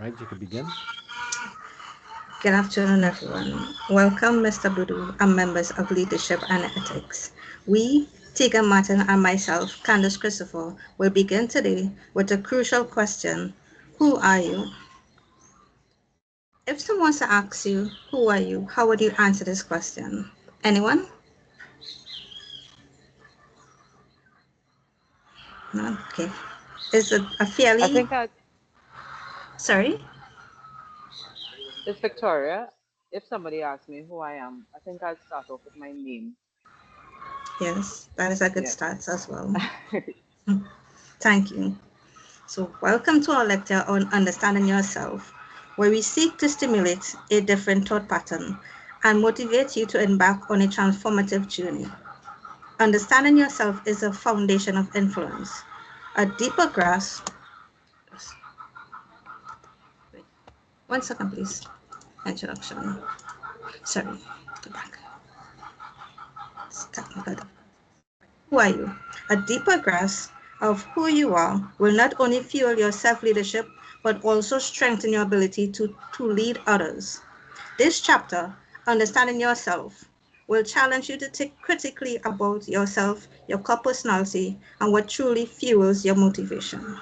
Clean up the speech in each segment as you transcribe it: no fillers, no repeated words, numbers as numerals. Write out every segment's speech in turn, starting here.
right, you can begin. Good afternoon, everyone. Welcome, Mr. Budu, and members of Leadership and Ethics. We, Tegan Martin and myself, Candace Christopher, will begin today with a crucial question: who are you? If someone was to ask you, who are you, how would you answer this question? Anyone? No? Okay. Is it a I fairly, think I, sorry? it's Victoria. If somebody asks me who I am, I think I'll start off with my name. Yes, that is a good Yes. start as well. Thank you. So, welcome to our lecture on understanding yourself, where we seek to stimulate a different thought pattern and motivate you to embark on a transformative journey. Understanding yourself is a foundation of influence. A deeper grasp. Wait, 1 second, please. Introduction. Sorry, go back. It's technical. Who are you? A deeper grasp of who you are will not only fuel your self leadership, but also strengthen your ability to lead others. This chapter, Understanding Yourself, will challenge you to think critically about yourself, your core personality, and what truly fuels your motivation.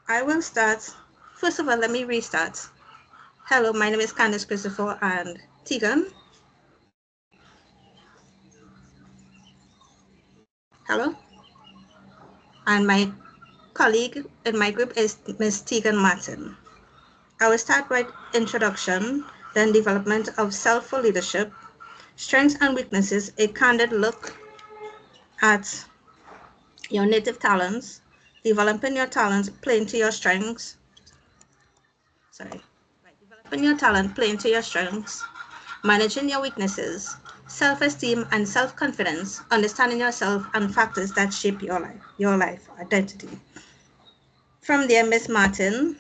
I will start. First of all, let me restart. Hello, my name is Candace Christopher and Tegan. Hello. And my colleague in my group is Miss Tegan Martin. I will start with introduction, then development of self for leadership, strengths and weaknesses, a candid look at your native talents, developing your talents, playing to your strengths. Sorry. Right. Developing your talent, playing to your strengths, managing your weaknesses, self-esteem and self-confidence, understanding yourself and factors that shape your life identity. From there, Miss Martin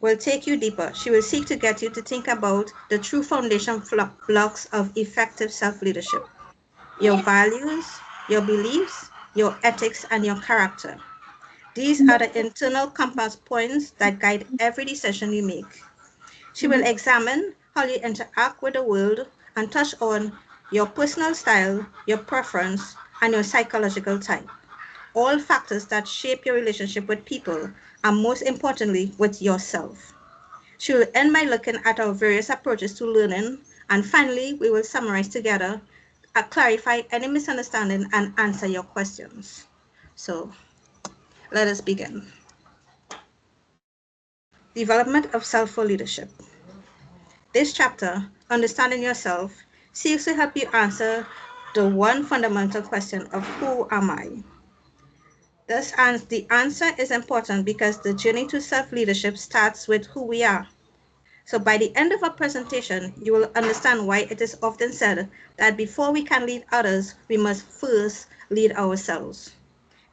will take you deeper. She will seek to get you to think about the true foundation blocks of effective self-leadership, your values, your beliefs, your ethics, and your character. These are the internal compass points that guide every decision you make. She will examine how you interact with the world and touch on your personal style, your preference, and your psychological type. All factors that shape your relationship with people and most importantly with yourself. She will end by looking at our various approaches to learning, and finally, we will summarize together, clarify any misunderstanding, and answer your questions. So, let us begin. Development of self for leadership. This chapter, Understanding Yourself, seeks to help you answer the one fundamental question of who am I? The answer is important because the journey to self leadership starts with who we are. So by the end of our presentation, you will understand why it is often said that before we can lead others, we must first lead ourselves.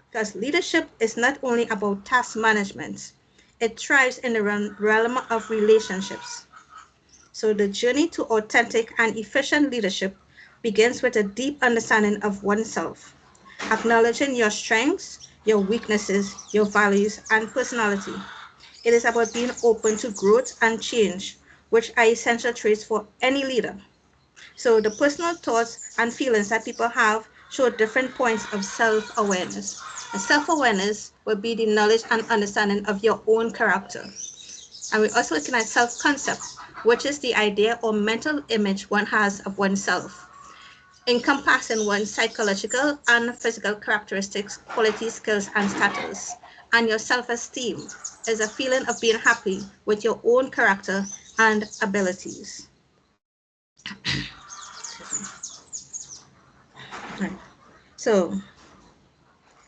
Because leadership is not only about task management, it thrives in the realm of relationships. So the journey to authentic and efficient leadership begins with a deep understanding of oneself, acknowledging your strengths, your weaknesses, your values, and personality. It is about being open to growth and change, which are essential traits for any leader. So the personal thoughts and feelings that people have show different points of self-awareness. And self-awareness will be the knowledge and understanding of your own character. And we're also looking at self-concept, which is the idea or mental image one has of oneself, encompassing one's psychological and physical characteristics, qualities, skills, and status. And your self-esteem is a feeling of being happy with your own character and abilities. Right. So,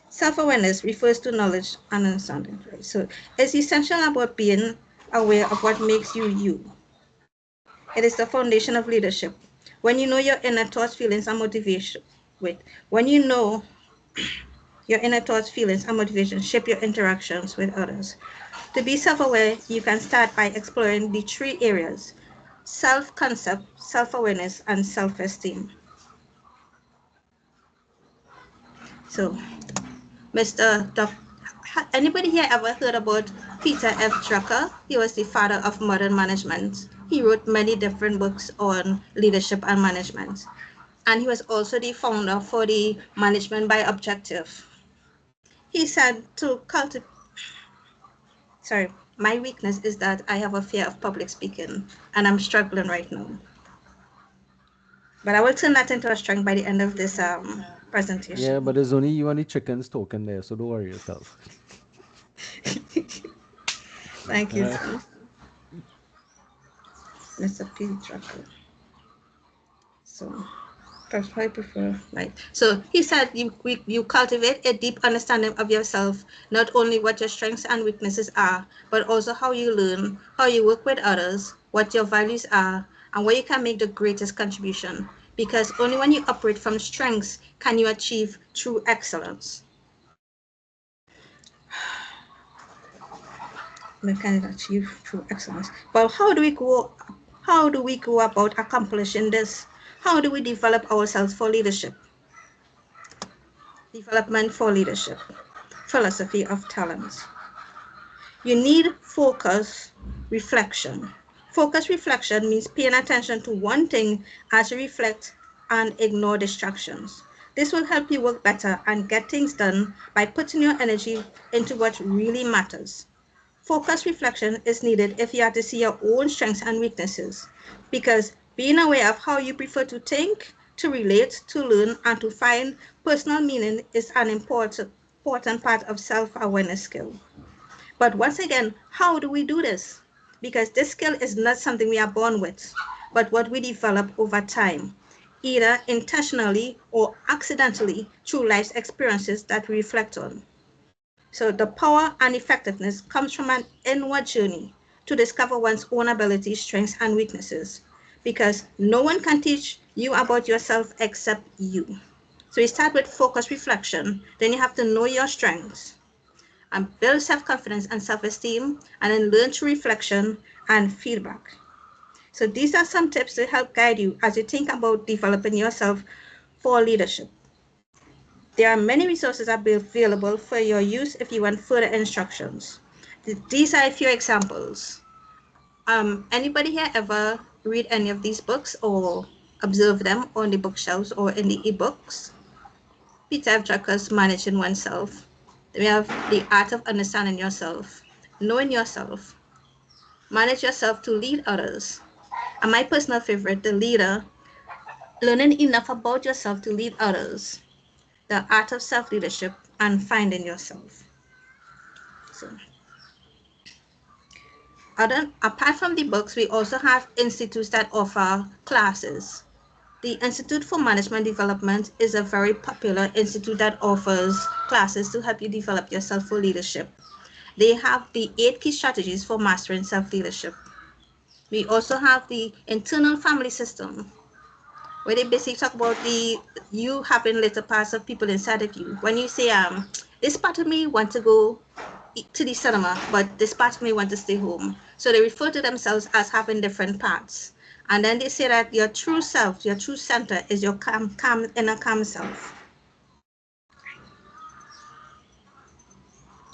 self-awareness refers to knowledge and understanding. Right? So, it's essential about being aware of what makes you you. It is the foundation of leadership. When you know your inner thoughts, feelings, and motivation, wait, when you know your inner thoughts, feelings, and motivation shape your interactions with others. To be self aware, you can start by exploring the three areas: self concept, self awareness, and self esteem. So, Mr. Doc, anybody here ever heard about Peter F. Drucker. He was the father of modern management. He wrote many different books on leadership and management. And he was also the founder for the management by objective. He said to cultivate, sorry, my weakness is that I have a fear of public speaking and I'm struggling right now. But I will turn that into a strength by the end of this Yeah, presentation. but there's only you and the chickens talking there, so don't worry yourself. Thank All you, right. sir. Mr. P. Drucker. So first, I prefer light. So he said you cultivate a deep understanding of yourself, not only what your strengths and weaknesses are, but also how you learn, how you work with others, what your values are, and where you can make the greatest contribution. Because only when you operate from strengths can you achieve true excellence. We can achieve true excellence. But how do we go about accomplishing this? How do we develop ourselves for leadership? Development for leadership. Philosophy of talents. You need focus reflection. Focus reflection means paying attention to one thing as you reflect and ignore distractions. This will help you work better and get things done by putting your energy into what really matters. Focus reflection is needed if you are to see your own strengths and weaknesses, because being aware of how you prefer to think, to relate, to learn, and to find personal meaning is an important part of self-awareness skill. But once again, how do we do this? Because this skill is not something we are born with, but what we develop over time, either intentionally or accidentally through life's experiences that we reflect on. So the power and effectiveness comes from an inward journey to discover one's own abilities, strengths, and weaknesses, because no one can teach you about yourself except you. So you start with focused reflection, then you have to know your strengths and build self-confidence and self-esteem, and then learn through reflection and feedback. So these are some tips to help guide you as you think about developing yourself for leadership. There are many resources available for your use if you want further instructions. These are a few examples. Anybody here ever read any of these books or observe them on the bookshelves or in the ebooks? Peter F. Drucker's Managing Oneself. We have The Art of Understanding Yourself, Knowing Yourself, Manage Yourself to Lead Others. And my personal favorite, The Leader, Learning Enough About Yourself to Lead Others, The Art of Self-Leadership, and Finding Yourself. So, apart from the books, we also have institutes that offer classes. The Institute for Management Development is a very popular institute that offers classes to help you develop yourself for leadership. They have the 8 key strategies for mastering self-leadership. We also have the internal family system, where they basically talk about you having little parts of people inside of you. When you say, this part of me want to go to the cinema, but this part of me want to stay home. So they refer to themselves as having different parts. And then they say that your true self, your true center is your inner calm self.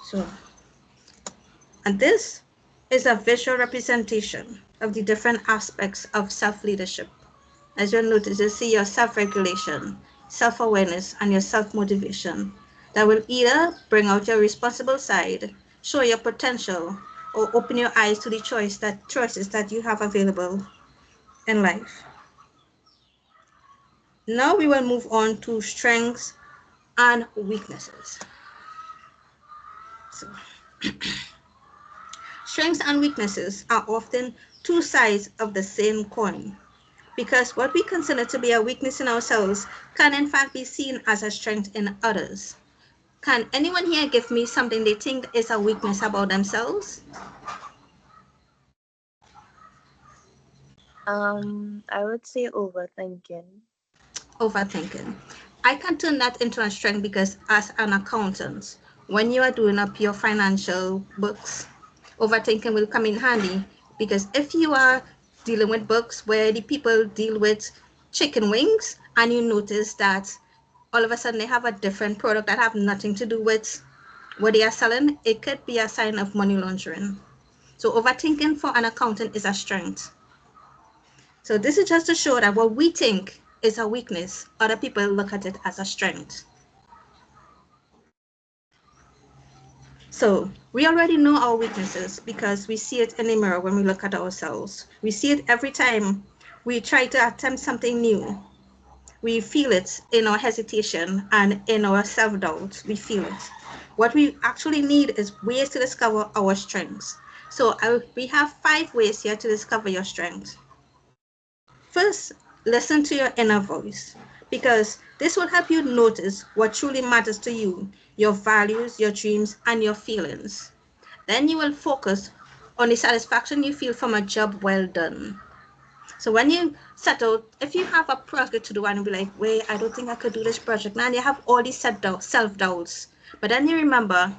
So, and this is a visual representation of the different aspects of self-leadership. As you'll notice, you see your self-regulation, self-awareness, and your self-motivation that will either bring out your responsible side, show your potential, or open your eyes to the choices that you have available in life. Now we will move on to strengths and weaknesses. So, strengths and weaknesses are often two sides of the same coin, because what we consider to be a weakness in ourselves can in fact be seen as a strength in others. Can anyone here give me something they think is a weakness about themselves? I would say overthinking. Overthinking. I can turn that into a strength because as an accountant, when you are doing up your financial books, overthinking will come in handy, because if you are dealing with books where the people deal with chicken wings and you notice that all of a sudden they have a different product that have nothing to do with what they are selling, it could be a sign of money laundering. So overthinking for an accountant is a strength. So this is just to show that what we think is a weakness, other people look at it as a strength. So we already know our weaknesses because we see it in the mirror when we look at ourselves. We see it every time we try to attempt something new. We feel it in our hesitation and in our self-doubt. We feel it. What we actually need is ways to discover our strengths. So we have 5 ways here to discover your strengths. First, listen to your inner voice, because this will help you notice what truly matters to you, your values, your dreams, and your feelings. Then you will focus on the satisfaction you feel from a job well done. So when you settle, if you have a project to do and you be like, wait, I don't think I could do this project now, and you have all these self-doubts. But then you remember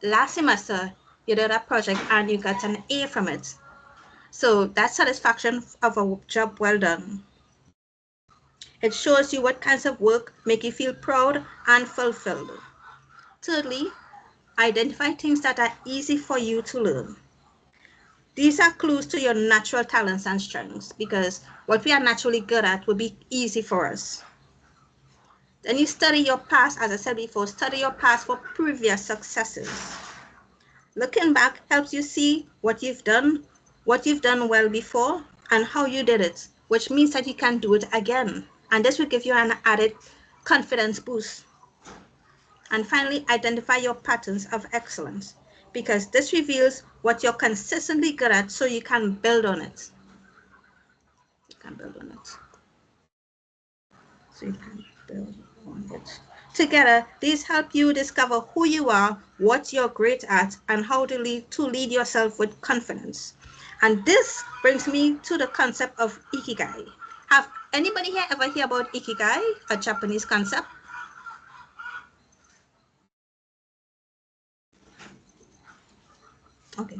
last semester you did a project and you got an A from it. So that's satisfaction of a job well done. It shows you what kinds of work make you feel proud and fulfilled. Thirdly, identify things that are easy for you to learn. These are clues to your natural talents and strengths, because what we are naturally good at will be easy for us. Then you study your past, as I said before, study your past for previous successes. Looking back helps you see what you've done well before, and how you did it, which means that you can do it again. And this will give you an added confidence boost. And finally, identify your patterns of excellence, because this reveals what you're consistently good at, so you can build on it. Together, these help you discover who you are, what you're great at, and how to lead yourself with confidence. And this brings me to the concept of ikigai. Have anybody here ever heard about ikigai, a Japanese concept? Okay.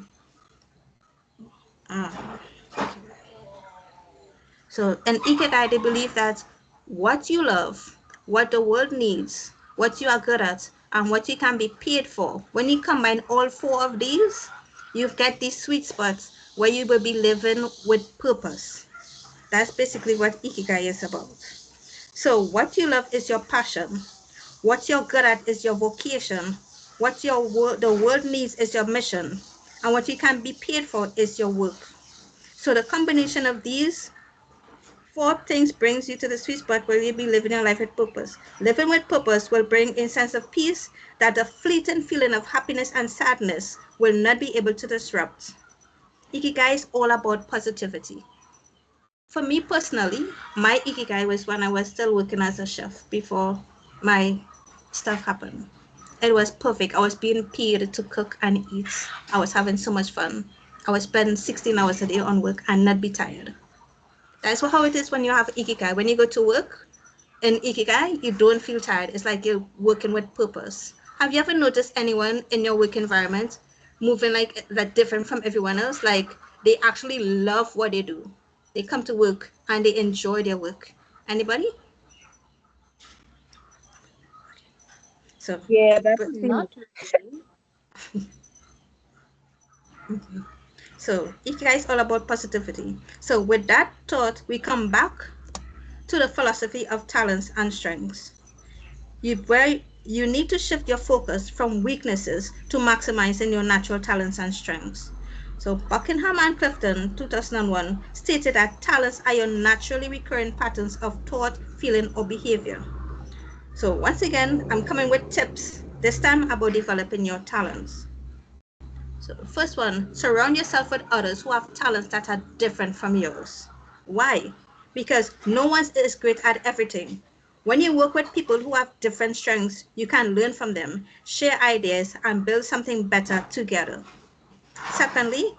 So in ikigai, they believe that what you love, what the world needs, what you are good at, and what you can be paid for, when you combine all 4 of these, you get these sweet spots where you will be living with purpose. That's basically what ikigai is about. So what you love is your passion. What you're good at is your vocation. What the world needs is your mission. And what you can be paid for is your work. So the combination of these 4 things brings you to the sweet spot where you'll be living your life with purpose. Living with purpose will bring a sense of peace that the fleeting feeling of happiness and sadness will not be able to disrupt. Ikigai is all about positivity. For me personally, my ikigai was when I was still working as a chef before my stuff happened. It was perfect. I was being paid to cook and eat. I was having so much fun. I was spending 16 hours a day on work and not be tired. That's how it is when you have ikigai. When you go to work in ikigai, you don't feel tired. It's like you're working with purpose. Have you ever noticed anyone in your work environment moving like that different from everyone else? Like they actually love what they do. They come to work and they enjoy their work. Anybody? So, Yeah, that's the thing. Not really. so ikigai is all about positivity. So with that thought, we come back to the philosophy of talents and strengths. Where you need to shift your focus from weaknesses to maximizing your natural talents and strengths. So Buckingham and Clifton, 2001, stated that talents are your naturally recurring patterns of thought, feeling, or behavior. So once again, I'm coming with tips, this time about developing your talents. So the first one, surround yourself with others who have talents that are different from yours. Why? Because no one is great at everything. When you work with people who have different strengths, you can learn from them, share ideas, and build something better together. Secondly,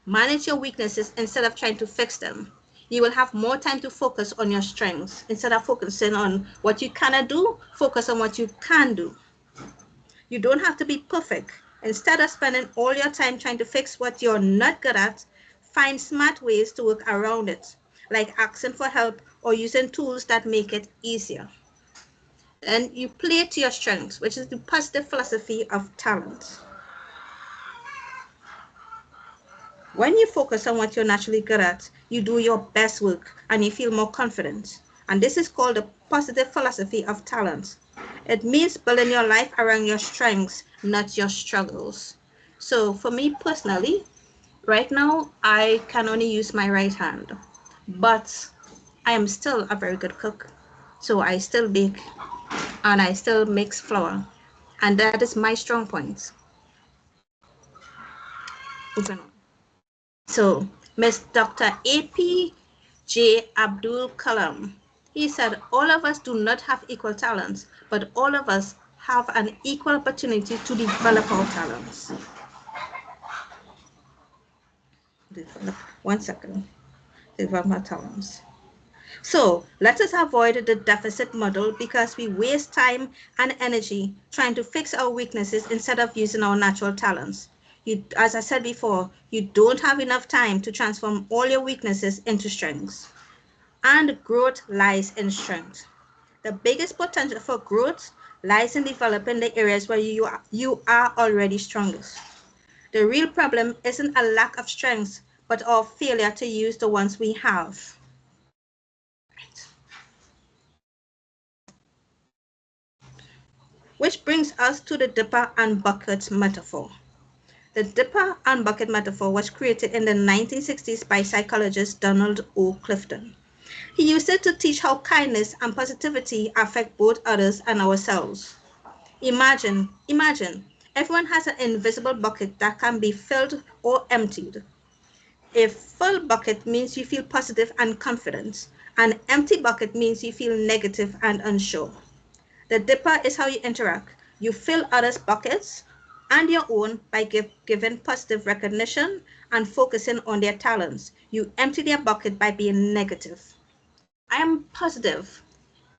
manage your weaknesses instead of trying to fix them. You will have more time to focus on your strengths. Instead of focusing on what you cannot do, focus on what you can do. You don't have to be perfect. Instead of spending all your time trying to fix what you're not good at, find smart ways to work around it, like asking for help or using tools that make it easier. and you play to your strengths, which is the positive philosophy of talent. When you focus on what you're naturally good at, you do your best work and you feel more confident. And this is called the positive philosophy of talent. It means building your life around your strengths, not your struggles. So for me personally, right now I can only use my right hand, but I am still a very good cook. So I still bake and I still mix flour. And that is my strong point. Moving on. So, Miss Dr. A.P.J. Abdul Kalam, he said, all of us do not have equal talents, but all of us have an equal opportunity to develop our talents. One second. Develop our talents. So let us avoid the deficit model because we waste time and energy trying to fix our weaknesses instead of using our natural talents. As I said before, you don't have enough time to transform all your weaknesses into strengths. And growth lies in strength. The biggest potential for growth lies in developing the areas where you are already strongest. The real problem isn't a lack of strengths, but our failure to use the ones we have. Which brings us to the dipper and bucket metaphor. The dipper and bucket metaphor was created in the 1960s by psychologist Donald O. Clifton. He used it to teach how kindness and positivity affect both others and ourselves. Imagine, everyone has an invisible bucket that can be filled or emptied. A full bucket means you feel positive and confident. An empty bucket means you feel negative and unsure. The dipper is how you interact. You fill others' buckets and your own by giving positive recognition and focusing on their talents. You empty their bucket by being negative. I am positive.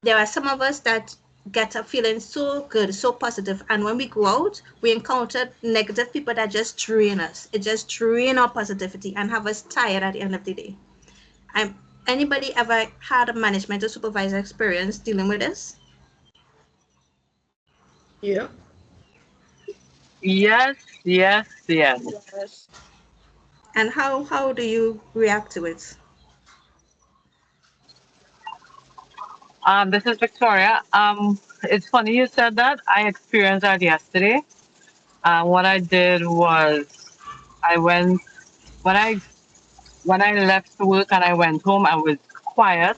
There are some of us that get up feeling so good, so positive, and when we go out, we encounter negative people that just drain us. It just drain our positivity and have us tired at the end of the day. Anybody ever had a management or supervisor experience dealing with this? Yeah. Yes, yes, yes. Yes. And how do you react to it? This is Victoria. It's funny you said that. I experienced that yesterday. What I did was I went when I left work and I went home. I was quiet,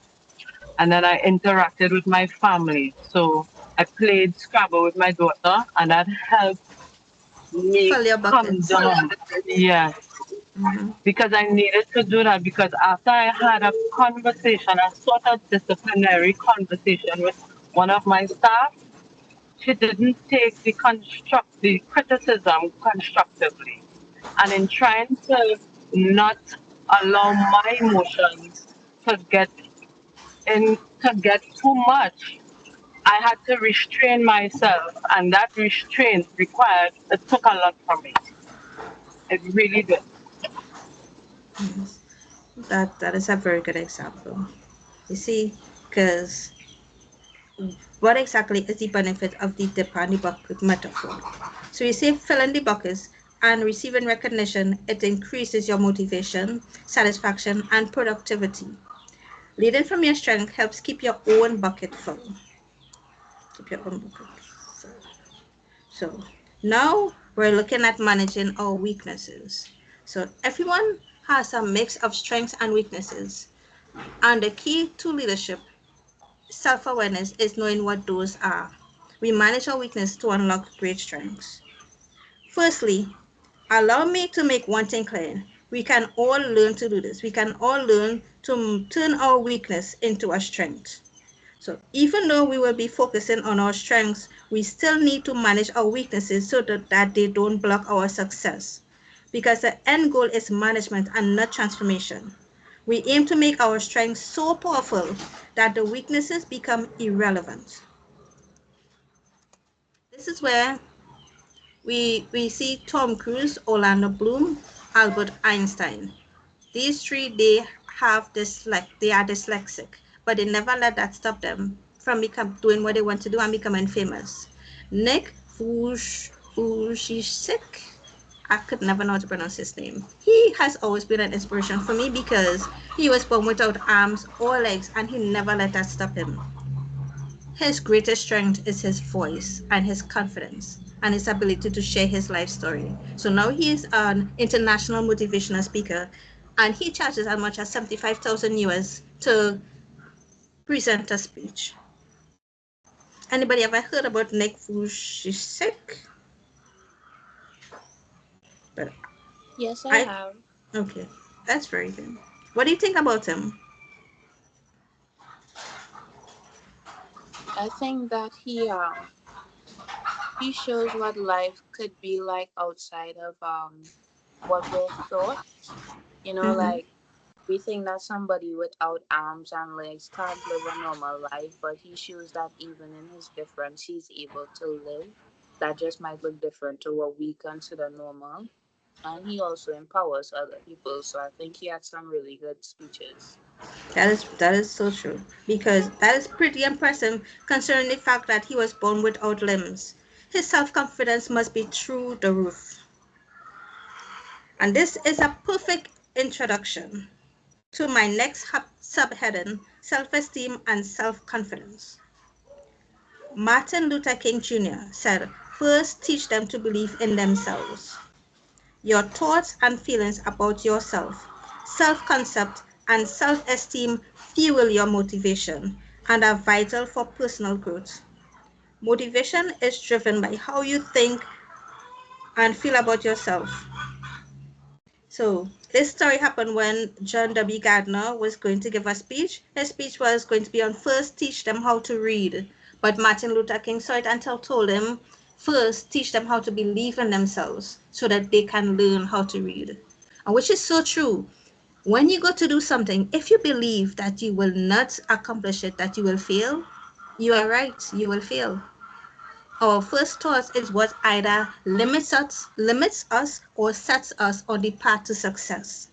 and then I interacted with my family. So I played Scrabble with my daughter, and that helped me Fill your calm buckets. down. Yes, Mhm. because I needed to do that because after I had a conversation, a sort of disciplinary conversation with one of my staff, she didn't take the criticism constructively. And in trying to not allow my emotions to get to get too much, I had to restrain myself, and that restraint required it took a lot from me. It really did. Yes. That is a very good example. You see, because what exactly is the benefit of the dip and the bucket metaphor? So you say filling the buckets and receiving recognition, it increases your motivation, satisfaction, and productivity. Leading from your strength helps keep your own bucket full. Keep your own bucket full. So now we're looking at managing our weaknesses. So everyone has a mix of strengths and weaknesses. And the key to leadership, self-awareness, is knowing what those are. We manage our weakness to unlock great strengths. Firstly, allow me to make one thing clear. We can all learn to do this. We can all learn to turn our weakness into a strength. So even though we will be focusing on our strengths, we still need to manage our weaknesses so that they don't block our success. Because the end goal is management and not transformation. We aim to make our strengths so powerful that the weaknesses become irrelevant. This is where we see Tom Cruise, Orlando Bloom, Albert Einstein. These three, they are dyslexic, but they never let that stop them from doing what they want to do and becoming famous. Nick Vujicic, I could never know how to pronounce his name. He has always been an inspiration for me because he was born without arms or legs and he never let that stop him. His greatest strength is his voice and his confidence and his ability to share his life story. So now he is an international motivational speaker and he charges as much as 75,000 US to present a speech. Anybody ever heard about Nick Vujicic? But Yes, I have. Okay, that's very good. What do you think about him? I think that he shows what life could be like outside of what we're taught. You know, Mm-hmm. like we think that somebody without arms and legs can't live a normal life, but he shows that even in his difference, he's able to live. That just might look different to what we consider normal. And he also empowers other people. So I think he had some really good speeches. That is so true because that is pretty impressive considering the fact that he was born without limbs. His self-confidence must be through the roof. And this is a perfect introduction to my next subheading, self-esteem and self-confidence. Martin Luther King Jr. said, first teach them to believe in themselves. Your thoughts and feelings about yourself, self-concept, and self-esteem fuel your motivation and are vital for personal growth. Motivation is driven by how you think and feel about yourself. So this story happened when John W. Gardner was going to give a speech. His speech was going to be on first teach them how to read. But Martin Luther King saw it and told him, first teach them how to believe in themselves so that they can learn how to read. And which is so true. When you go to do something, if you believe that you will not accomplish it, that you will fail, you are right, you will fail. Our first thought is what either limits us or sets us on the path to success.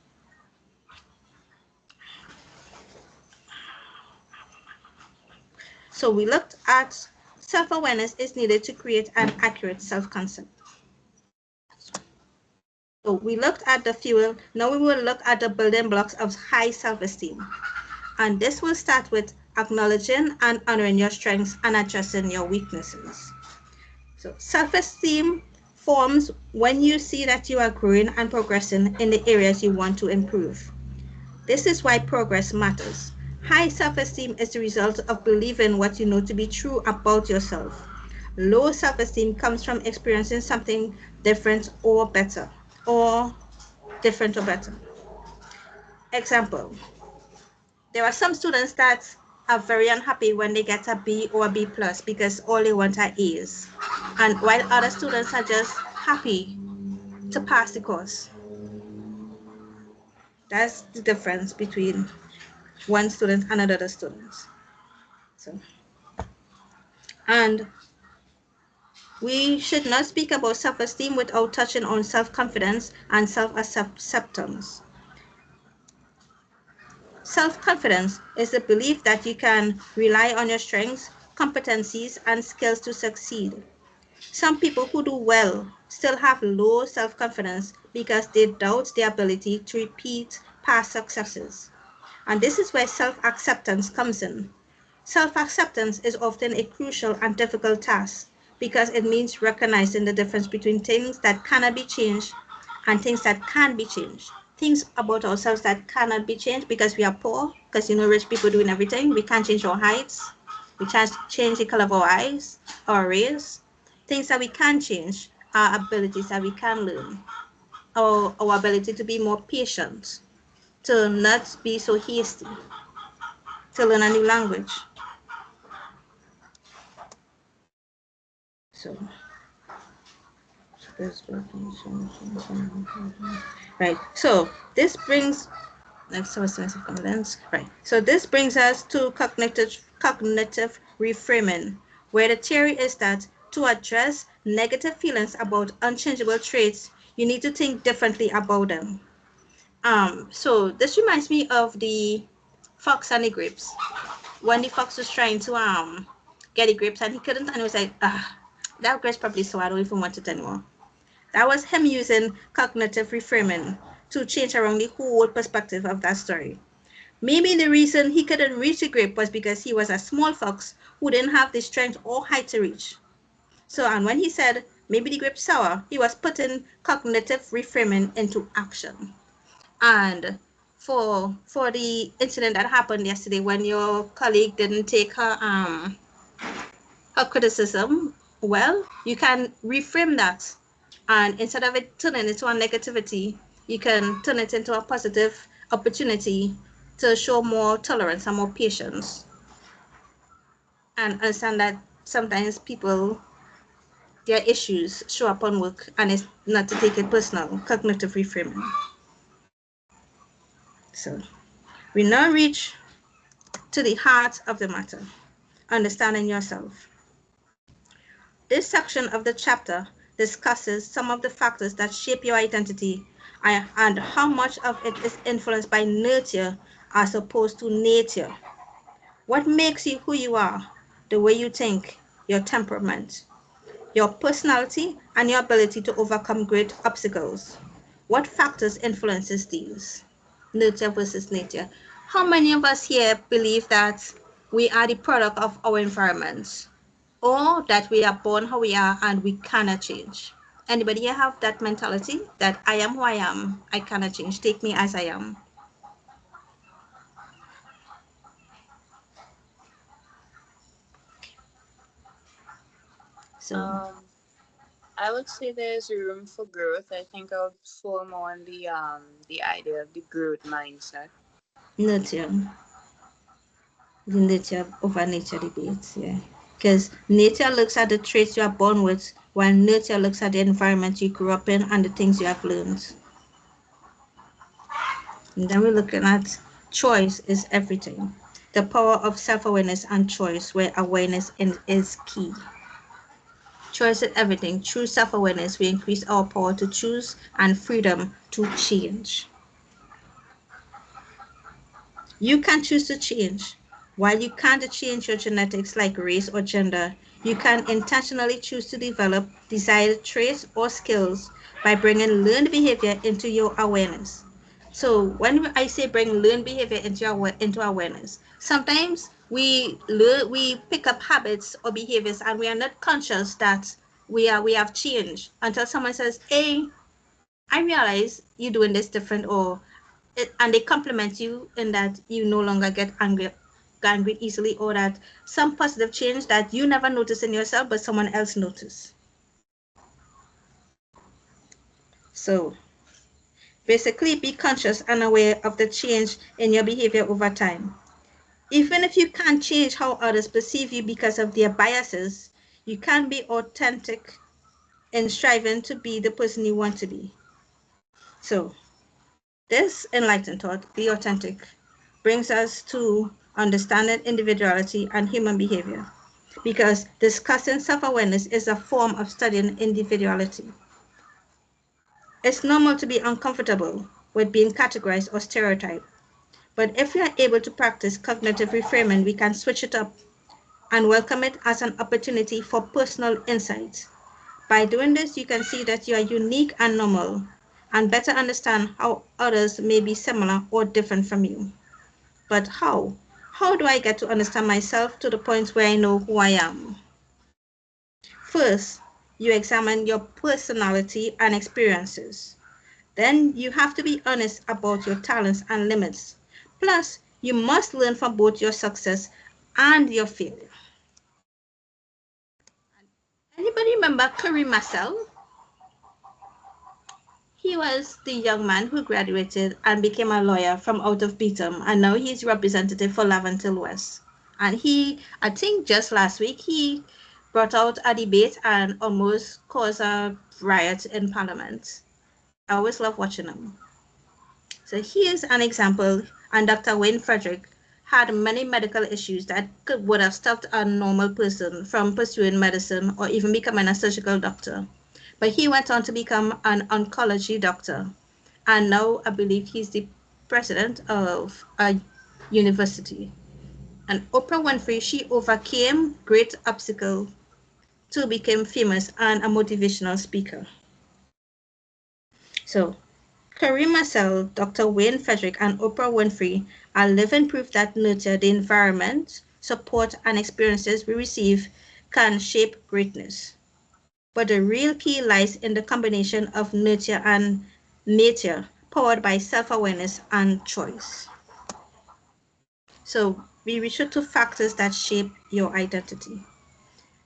So we looked at self-awareness is needed to create an accurate self-concept. So we looked at the fuel. Now we will look at the building blocks of high self-esteem. And this will start with acknowledging and honoring your strengths and addressing your weaknesses. So self-esteem forms when you see that you are growing and progressing in the areas you want to improve. This is why progress matters. High self-esteem is the result of believing what you know to be true about yourself. Low self-esteem comes from experiencing something different or better, or different or better. Example, there are some students that are very unhappy when they get a B or a B plus because all they want are A's. And while other students are just happy to pass the course. That's the difference between one student and another student. So, and we should not speak about self-esteem without touching on self-confidence and self-acceptance. Self-confidence is the belief that you can rely on your strengths, competencies, and skills to succeed. Some people who do well still have low self-confidence because they doubt their ability to repeat past successes. And this is where self-acceptance comes in. Self-acceptance is often a crucial and difficult task because it means recognizing the difference between things that cannot be changed and things that can be changed. Things about ourselves that cannot be changed because we are poor, because rich people doing everything. We can't change our heights. We can't change the color of our eyes, our race. Things that we can change are abilities that we can learn. Our ability to be more patient, to not be so hasty, to learn a new language. So right. So this brings confidence. Right. So this brings us to cognitive reframing, where the theory is that to address negative feelings about unchangeable traits, you need to think differently about them. So this reminds me of the fox and the grapes. when the fox was trying to get the grapes and he couldn't, and he was like, that grape's probably so I don't even want it anymore. That was him using cognitive reframing to change around the whole perspective of that story. Maybe the reason he couldn't reach the grape was because he was a small fox who didn't have the strength or height to reach. So, and when he said, maybe the grape's sour, he was putting cognitive reframing into action. And for the incident that happened yesterday when your colleague didn't take her criticism well, you can reframe that. And instead of it turning into a negativity, you can turn it into a positive opportunity to show more tolerance and more patience. And understand that sometimes people, their issues show up on work and it's not to take it personal, cognitive reframing. So we now reach to the heart of the matter, understanding yourself. This section of the chapter discusses some of the factors that shape your identity and how much of it is influenced by nurture as opposed to nature. What makes you who you are, the way you think, your temperament, your personality, and your ability to overcome great obstacles. What factors influences these? Nurture versus nature. How many of us here believe that we are the product of our environment, or that we are born how we are and we cannot change? Anybody here have that mentality that I am who I am, I cannot change, take me as I am? So I would say there's room for growth. I think I would fall more on the idea of the growth mindset. nurture, the nature over nature debates, yeah. Because nature looks at the traits you are born with, while nature looks at the environment you grew up in and the things you have learned. And then we're looking at choice is everything. The power of self-awareness and choice, where awareness is key. Choice is everything. Through self-awareness, we increase our power to choose and freedom to change. You can choose to change. While you can't change your genetics like race or gender, you can intentionally choose to develop desired traits or skills by bringing learned behavior into your awareness. So when I say bring learned behavior into awareness, sometimes we pick up habits or behaviors and we are not conscious that we have changed until someone says, "Hey, I realize you're doing this different," or and they compliment you in that you no longer get angry easily, or that some positive change that you never notice in yourself but someone else notice. So basically be conscious and aware of the change in your behavior over time. Even if you can't change how others perceive you because of their biases, you can be authentic in striving to be the person you want to be. So this enlightened thought, be authentic, brings us to understanding individuality and human behavior, because discussing self-awareness is a form of studying individuality. It's normal to be uncomfortable with being categorized or stereotyped, but if we are able to practice cognitive reframing, we can switch it up and welcome it as an opportunity for personal insights. By doing this, you can see that you are unique and normal, and better understand how others may be similar or different from you. But how? How do I get to understand myself to the point where I know who I am? First, you examine your personality and experiences. Then you have to be honest about your talents and limits. Plus, you must learn from both your success and your failure. Anybody remember Curry Marcel? He was the young man who graduated and became a lawyer from out of Beetham, and now he's representative for Laventille West. And I think just last week, he brought out a debate and almost caused a riot in Parliament. I always love watching him. So here's an example, and Dr. Wayne Frederick had many medical issues that would have stopped a normal person from pursuing medicine or even becoming a surgical doctor. But he went on to become an oncology doctor. And now I believe he's the president of a university. And Oprah Winfrey, she overcame great obstacle to become famous and a motivational speaker. So Kareem Marcel, Dr. Wayne Frederick, and Oprah Winfrey are living proof that nurture, the environment, support, and experiences we receive can shape greatness. But the real key lies in the combination of nurture and nature, powered by self-awareness and choice. So we refer to factors that shape your identity.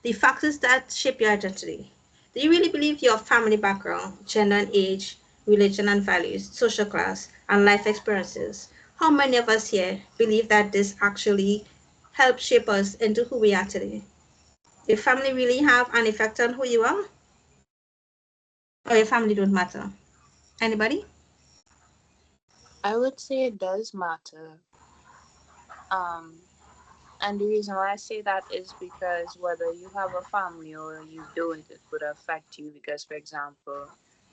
The factors that shape your identity. Do you really believe your family background, gender and age, religion and values, social class, and life experiences? How many of us here believe that this actually helps shape us into who we are today? Your family really have an effect on who you are? Or your family don't matter? Anybody? I would say it does matter. Um, and the reason why I say that is because whether you have a family or you don't, it would affect you. Because, for example,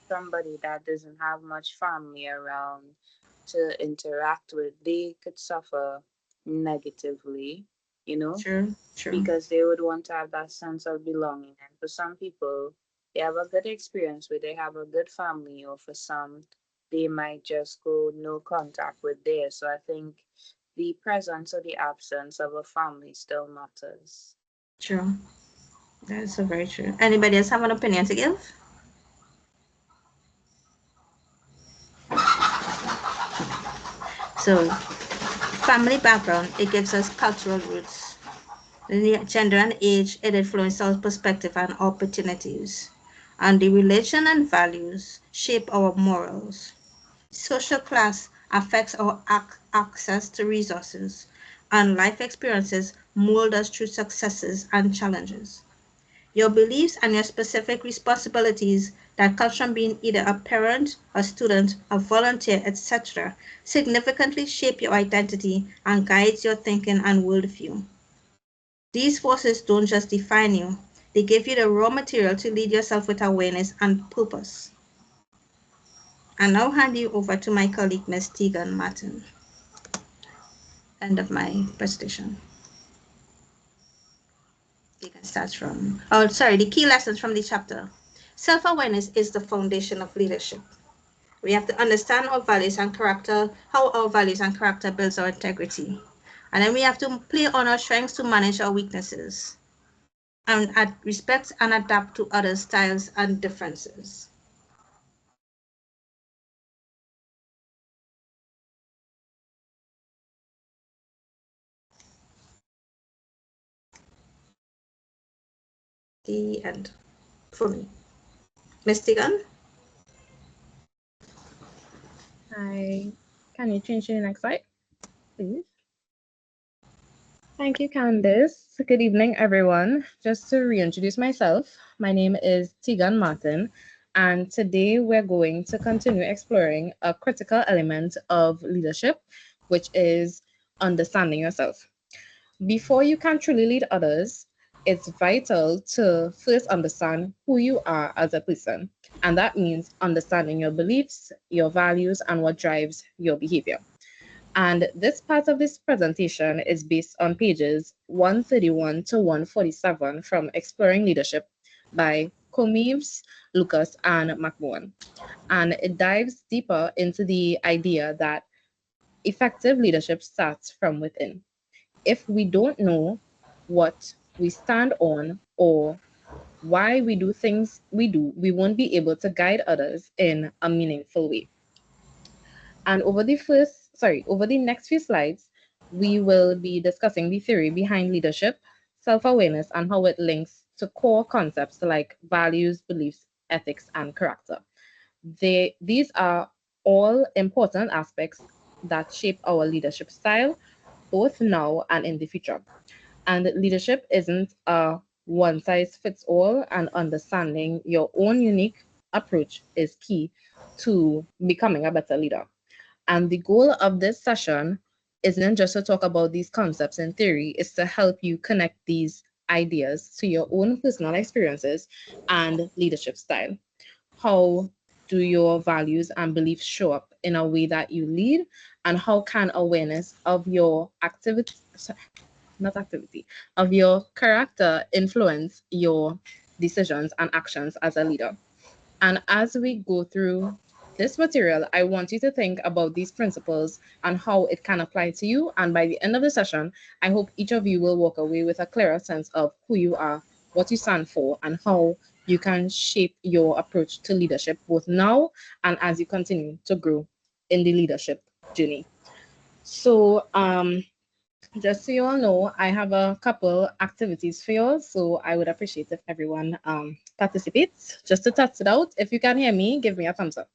somebody that doesn't have much family around to interact with, they could suffer negatively, you know, True, true, because they would want to have that sense of belonging. And for some people, they have a good experience where they have a good family, or for some, they might just go no contact with theirs. So I think the presence or the absence of a family still matters. true. That's so very true. Anybody else have an opinion to give? So, family background, it gives us cultural roots. The gender and age, it influences our perspective and opportunities. And the religion and values shape our morals. Social class affects our access to resources, and life experiences mold us through successes and challenges. Your beliefs and your specific responsibilities that comes from being either a parent, a student, a volunteer, etc., significantly shape your identity and guides your thinking and worldview. These forces don't just define you, they give you the raw material to lead yourself with awareness and purpose. I now hand you over to my colleague, Ms. Tegan Martin. End of my presentation. You can start from, oh, sorry, the key lessons from the chapter. Self awareness is the foundation of leadership. We have to understand our values and character, how our values and character builds our integrity. And then we have to play on our strengths to manage our weaknesses and respect and adapt to others' styles and differences. The end for me. Ms. Tegan? Hi. Can you change to the next slide, please? Thank you, Candice. Good evening, everyone. Just to reintroduce myself, my name is Tegan Martin, and today we're going to continue exploring a critical element of leadership, which is understanding yourself. Before you can truly lead others, it's vital to first understand who you are as a person. And that means understanding your beliefs, your values, and what drives your behavior. And this part of this presentation is based on pages 131 to 147 from Exploring Leadership by Comeves, Lucas, and McMohan. And it dives deeper into the idea that effective leadership starts from within. If we don't know what we stand on or why we do things we do, we won't be able to guide others in a meaningful way. And over the next few slides, we will be discussing the theory behind leadership, self-awareness, and how it links to core concepts like values, beliefs, ethics, and character. These are all important aspects that shape our leadership style, both now and in the future. And leadership isn't a one size fits all, and understanding your own unique approach is key to becoming a better leader. And the goal of this session isn't just to talk about these concepts in theory, it's to help you connect these ideas to your own personal experiences and leadership style. How do your values and beliefs show up in a way that you lead? And how can awareness of your activities not activity, of your character influence your decisions and actions as a leader. And as we go through this material, I want you to think about these principles and how it can apply to you. And by the end of the session, I hope each of you will walk away with a clearer sense of who you are, what you stand for, and how you can shape your approach to leadership both now and as you continue to grow in the leadership journey. So, just so you all know, I have a couple activities for you, so I would appreciate if everyone participates. Just to test it out, if you can hear me, give me a thumbs up.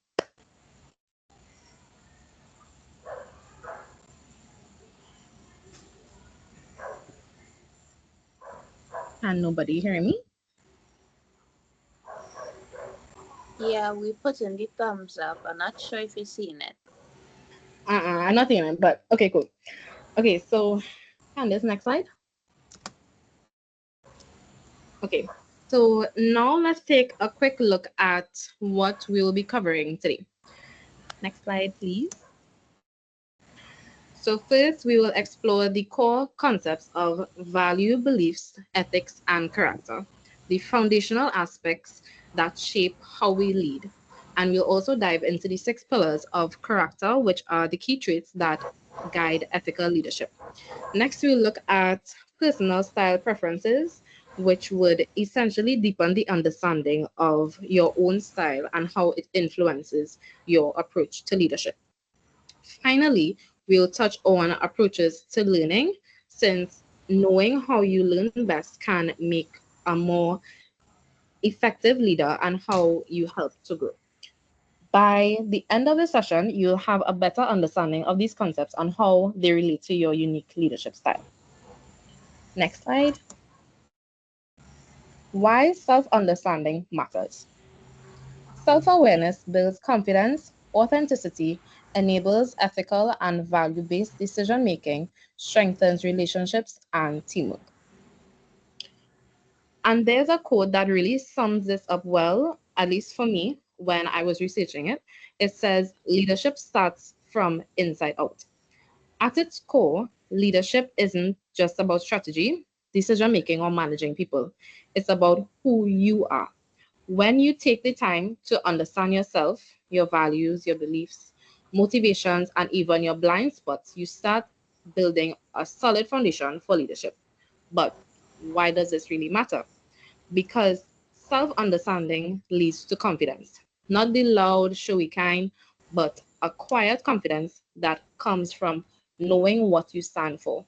And nobody hearing me? Yeah, we put in the thumbs up. I'm not sure if you've seen it. I'm not hearing it, but okay, cool. Okay, so and this next slide. Okay, so now let's take a quick look at what we will be covering today. Next slide, please. So first, we will explore the core concepts of value, beliefs, ethics, and character, the foundational aspects that shape how we lead. And we'll also dive into the 6 pillars of character, which are the key traits that guide ethical leadership. Next, we'll look at personal style preferences, which would essentially deepen the understanding of your own style and how it influences your approach to leadership. Finally, we'll touch on approaches to learning, since knowing how you learn best can make a more effective leader and how you help to grow. By the end of the session, you'll have a better understanding of these concepts and how they relate to your unique leadership style. Next slide. Why self-understanding matters. Self-awareness builds confidence, authenticity, enables ethical and value-based decision-making, strengthens relationships and teamwork. And there's a quote that really sums this up well, at least for me, when I was researching it. It says, leadership starts from inside out. At its core, leadership isn't just about strategy, decision-making, or managing people. It's about who you are. When you take the time to understand yourself, your values, your beliefs, motivations, and even your blind spots, you start building a solid foundation for leadership. But why does this really matter? Because self-understanding leads to confidence, not the loud, showy kind, but a quiet confidence that comes from knowing what you stand for.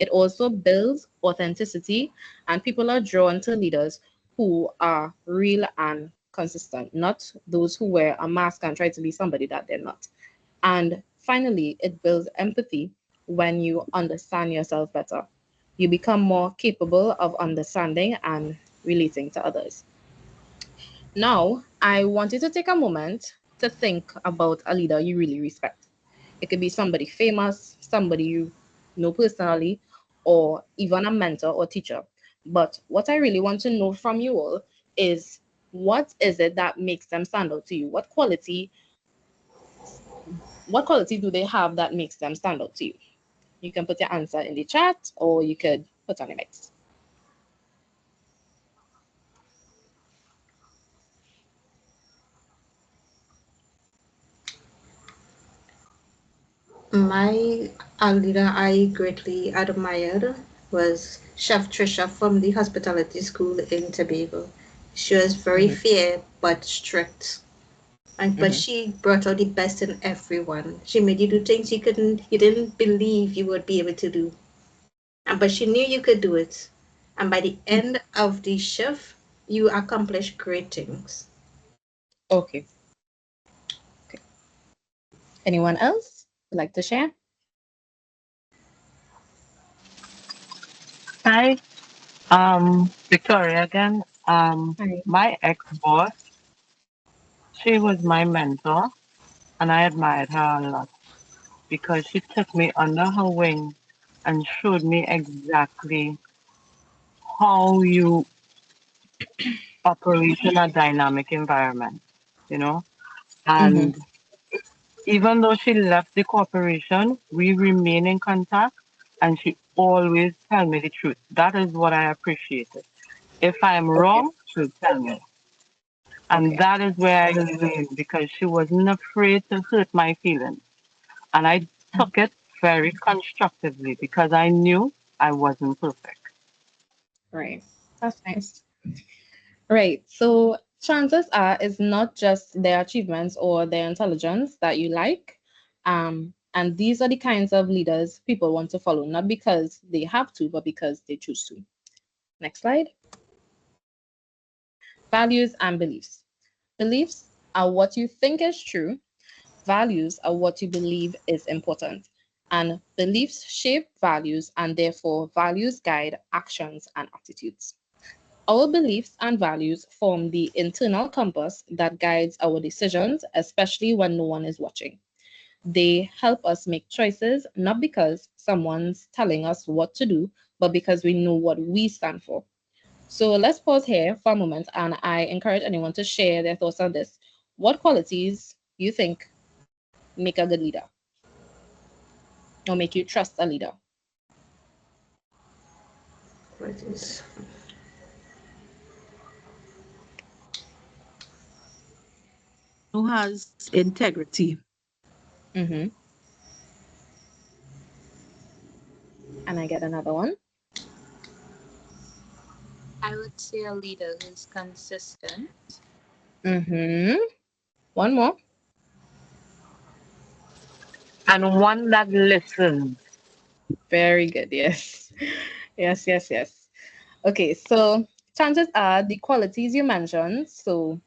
It also builds authenticity, and people are drawn to leaders who are real and consistent, not those who wear a mask and try to be somebody that they're not. And finally, it builds empathy when you understand yourself better. You become more capable of understanding and relating to others. Now, I want you to take a moment to think about a leader you really respect. It could be somebody famous, somebody you know personally, or even a mentor or teacher. But what I really want to know from you all is, what is it that makes them stand out to you? What quality do they have that makes them stand out to you? You can put your answer in the chat or you could put on your mics. A leader I greatly admired was Chef Trisha from the hospitality school in Tobago. She was very fair but strict. But she brought out the best in everyone. She made you do things you didn't believe you would be able to do. But she knew you could do it. And by the end of the shift, you accomplished great things. Okay. Anyone else would like to share? Hi, Victoria again. Hi. My ex-boss, she was my mentor, and I admired her a lot because she took me under her wing and showed me exactly how you operate in a dynamic environment, you know. And even though she left the corporation, we remain in contact, and she always tell me the truth. That is what I appreciated. If I am Okay. wrong, she'll tell me. And Okay. that is where I learned because she wasn't afraid to hurt my feelings. And I took it very constructively because I knew I wasn't perfect. Right. That's nice. Right. So chances are it's not just their achievements or their intelligence that you like. And these are the kinds of leaders people want to follow, not because they have to, but because they choose to. Next slide. Values and beliefs. Beliefs are what you think is true. Values are what you believe is important. And beliefs shape values, and therefore values guide actions and attitudes. Our beliefs and values form the internal compass that guides our decisions, especially when no one is watching. They help us make choices not because someone's telling us what to do, but because we know what we stand for. So let's pause here for a moment, and I encourage anyone to share their thoughts on this. What qualities you think make a good leader or make you trust a leader? What is Who has integrity? Mm-hmm. And I get another one. I would say a leader who's consistent. Mm-hmm. One more. And one that listens. Very good. Yes. Yes, yes, yes. Okay, so chances are the qualities you mentioned, so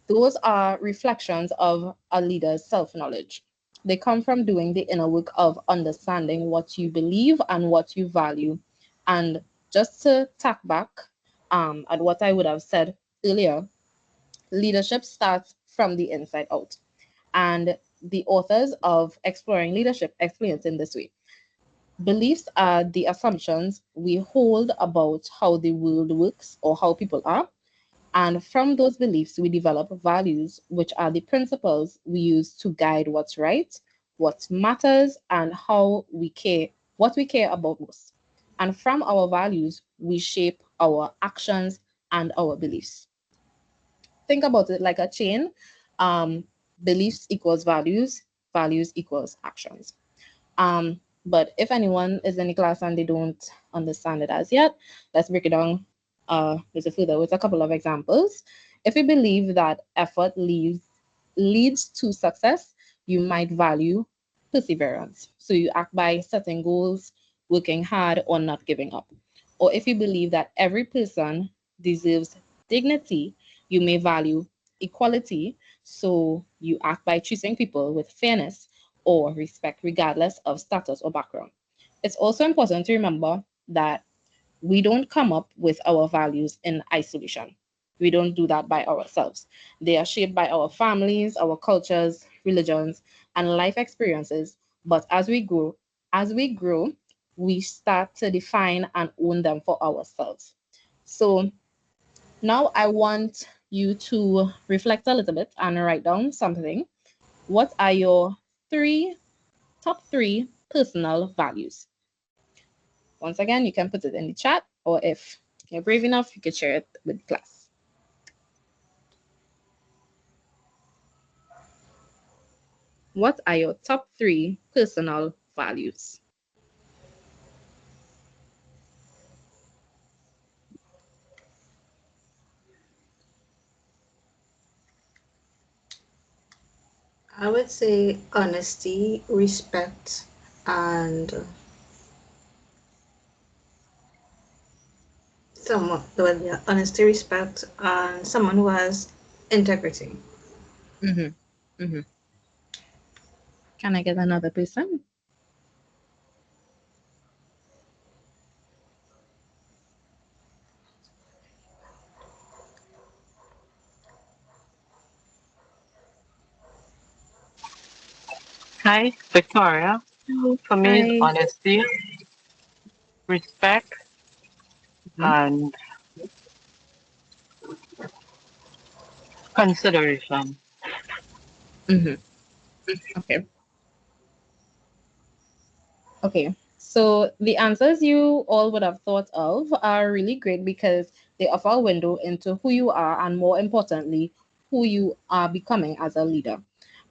those are reflections of a leader's self knowledge. They come from doing the inner work of understanding what you believe and what you value. And just to tack back at what I would have said earlier, leadership starts from the inside out. And the authors of Exploring Leadership explains in this way. Beliefs are the assumptions we hold about how the world works or how people are. And from those beliefs, we develop values, which are the principles we use to guide what's right, what matters, and how we care, what we care about most. And from our values, we shape our actions and our beliefs. Think about it like a chain. Um, Beliefs equals values, values equals actions. But if anyone is in the class and they don't understand it as yet, let's break it down little further with a couple of examples. If you believe that effort leads to success, you might value perseverance. So you act by setting goals, working hard, or not giving up. Or if you believe that every person deserves dignity, you may value equality. So you act by treating people with fairness or respect, regardless of status or background. It's also important to remember that we don't come up with our values in isolation. We don't do that by ourselves. They are shaped by our families, our cultures, religions, and life experiences. But as we grow, we start to define and own them for ourselves. So now I want you to reflect a little bit and write down something. What are your three top three personal values? Once again, you can put it in the chat, or if you're brave enough, you can share it with class. What are your top three personal values? I would say honesty, respect, and someone, well, yeah, honesty, respect, and someone who has integrity. Mm-hmm. Mm-hmm. Can I get another person? Hi, Victoria. For me, it's Hi. honesty, respect, Mm-hmm. and consideration. Mm-hmm. Okay. Okay. So the answers you all would have thought of are really great because they offer a window into who you are and, more importantly, who you are becoming as a leader.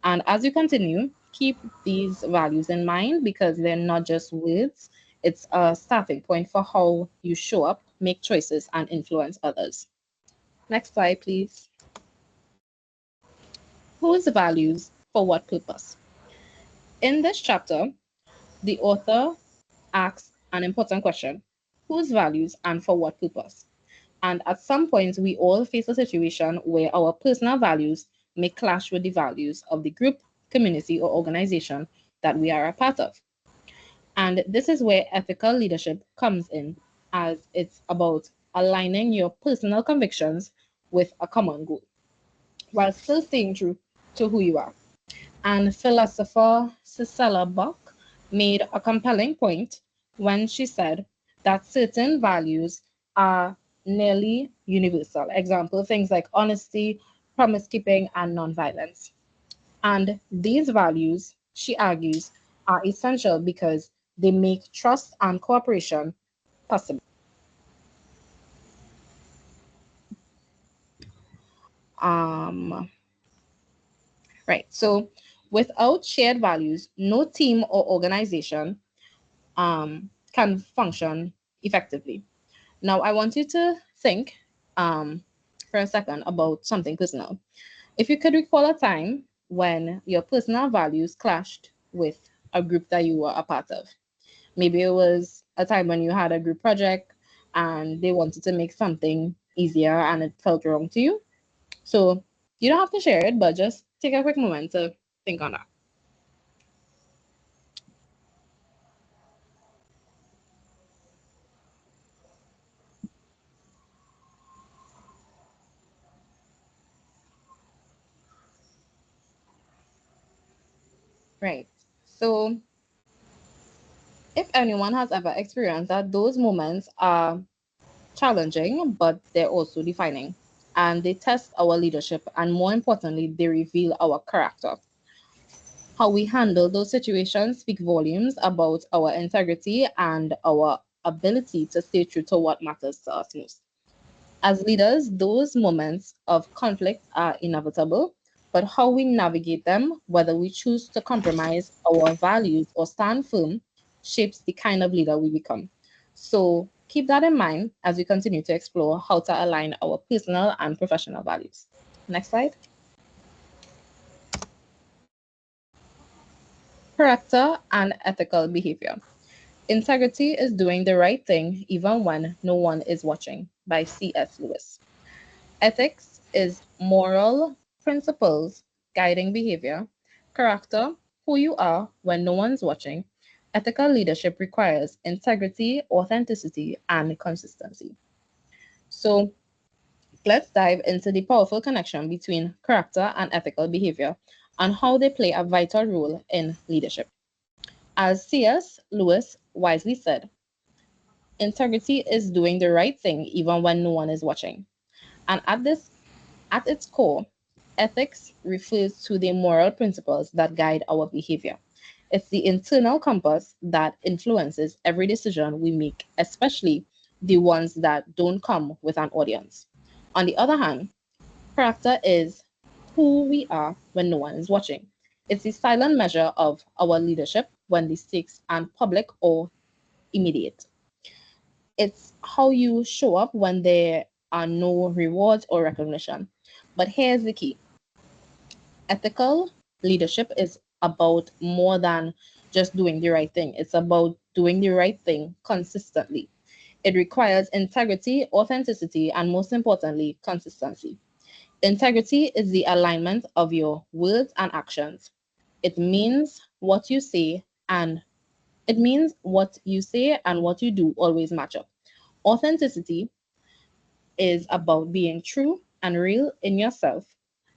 And as you continue, keep these values in mind because they're not just words, it's a starting point for how you show up, make choices, and influence others. Next slide, please. Whose values for what purpose? In this chapter, the author asks an important question: whose values and for what purpose? And at some point, we all face a situation where our personal values may clash with the values of the group, community, or organization that we are a part of. And this is where ethical leadership comes in, as it's about aligning your personal convictions with a common goal while still staying true to who you are. And philosopher Cicely Buck made a compelling point when she said that certain values are nearly universal. Example, things like honesty, promise keeping, and nonviolence. And these values, she argues, are essential because they make trust and cooperation possible. Um, right. So without shared values, no team or organization can function effectively. Now, I want you to think for a second about something personal. If you could recall a time when your personal values clashed with a group that you were a part of, maybe it was a time when you had a group project and they wanted to make something easier and it felt wrong to you. So you don't have to share it, but just take a quick moment to think on that. Right. So if anyone has ever experienced that, those moments are challenging, but they're also defining. And they test our leadership, and more importantly, they reveal our character. How we handle those situations speak volumes about our integrity and our ability to stay true to what matters to us most. As leaders, those moments of conflict are inevitable, but how we navigate them, whether we choose to compromise our values or stand firm, shapes the kind of leader we become. So keep that in mind as we continue to explore how to align our personal and professional values. Next slide. Character and ethical behavior. Integrity is doing the right thing even when no one is watching, by C.S. Lewis. Ethics is moral principles guiding behavior. Character, who you are when no one's watching. Ethical leadership requires integrity, authenticity, and consistency. So let's dive into the powerful connection between character and ethical behavior and how they play a vital role in leadership. As C.S. Lewis wisely said, integrity is doing the right thing even when no one is watching. And at its core, ethics refers to the moral principles that guide our behavior. It's the internal compass that influences every decision we make, especially the ones that don't come with an audience. On the other hand, character is who we are when no one is watching. It's the silent measure of our leadership when the stakes are public or immediate. It's how you show up when there are no rewards or recognition. But here's the key: ethical leadership is about more than just doing the right thing, it's about doing the right thing consistently. It requires integrity, authenticity, and most importantly, consistency. Integrity is the alignment of your words and actions. It means what you say and it means what you say and what you do always match up. Authenticity is about being true and real in yourself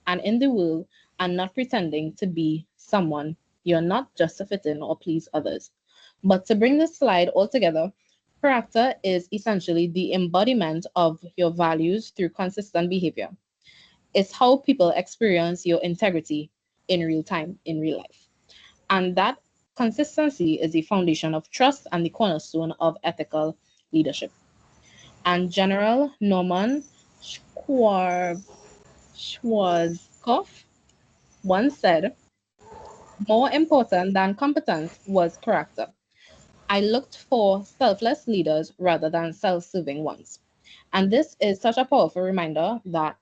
and in the world and not pretending to be someone you're not just to fit in or please others. But to bring this slide all together, character is essentially the embodiment of your values through consistent behavior. It's how people experience your integrity in real time, in real life. And that consistency is the foundation of trust and the cornerstone of ethical leadership. And General Norman Schwarzkopf once said, more important than competence was character. I looked for selfless leaders rather than self serving ones. And this is such a powerful reminder that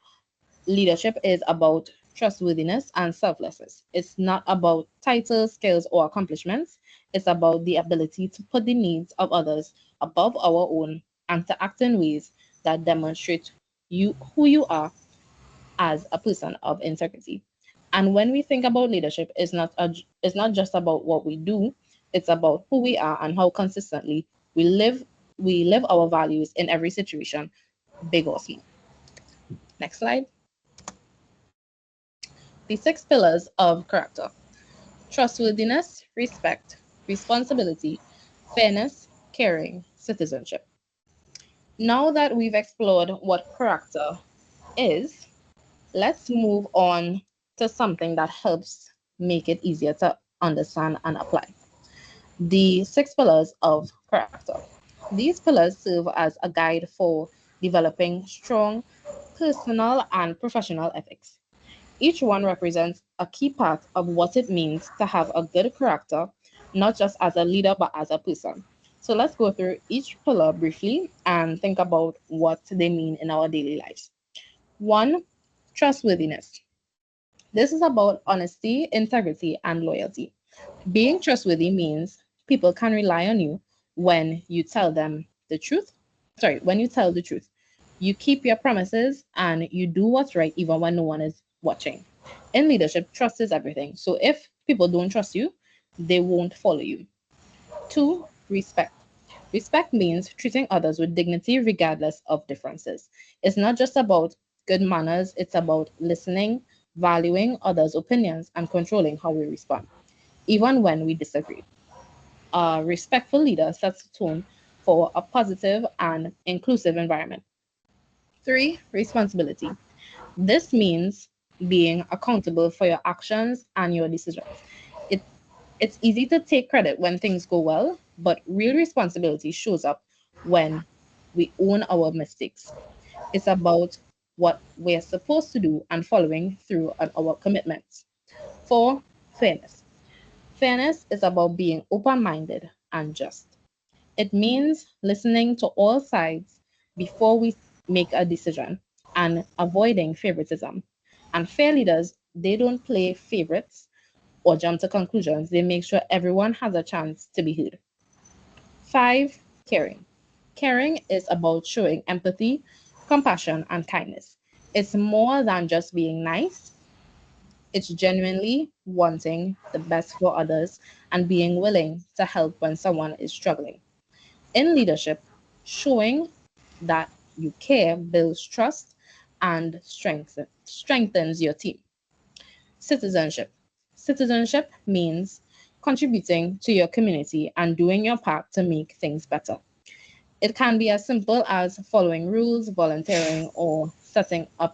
leadership is about trustworthiness and selflessness. It's not about titles, skills, or accomplishments. It's about the ability to put the needs of others above our own and to act in ways that demonstrate who you are as a person of integrity. And when we think about leadership, it's not just about what we do, it's about who we are and how consistently we live our values in every situation, big or small. Next slide. The 6 pillars of character: trustworthiness, respect, responsibility, fairness, caring, citizenship. Now that we've explored what character is, let's move on to something that helps make it easier to understand and apply. The 6 pillars of character. These pillars serve as a guide for developing strong personal and professional ethics. Each one represents a key part of what it means to have a good character, not just as a leader, but as a person. So let's go through each pillar briefly and think about what they mean in our daily lives. 1, trustworthiness. This is about honesty, integrity, and loyalty. Being trustworthy means people can rely on you when you tell them the truth. Sorry, when you tell the truth. You keep your promises and you do what's right even when no one is watching. In leadership, trust is everything. So if people don't trust you, they won't follow you. 2, respect. Respect means treating others with dignity regardless of differences. It's not just about good manners, it's about listening, valuing others' opinions, and controlling how we respond, even when we disagree. A respectful leader sets the tone for a positive and inclusive environment. 3, responsibility. This means being accountable for your actions and your decisions. It, it's easy to take credit when things go well, but real responsibility shows up when we own our mistakes. It's about what we're supposed to do and following through on our commitments. 4, fairness. Fairness is about being open minded and just. It means listening to all sides before we make a decision and avoiding favoritism. And fair leaders, they don't play favorites or jump to conclusions. They make sure everyone has a chance to be heard. 5, caring. Caring is about showing empathy, compassion, and kindness. It's more than just being nice. It's genuinely wanting the best for others and being willing to help when someone is struggling. In leadership, showing that you care builds trust and strengthens your team. Citizenship. Citizenship means contributing to your community and doing your part to make things better. It can be as simple as following rules, volunteering, or setting a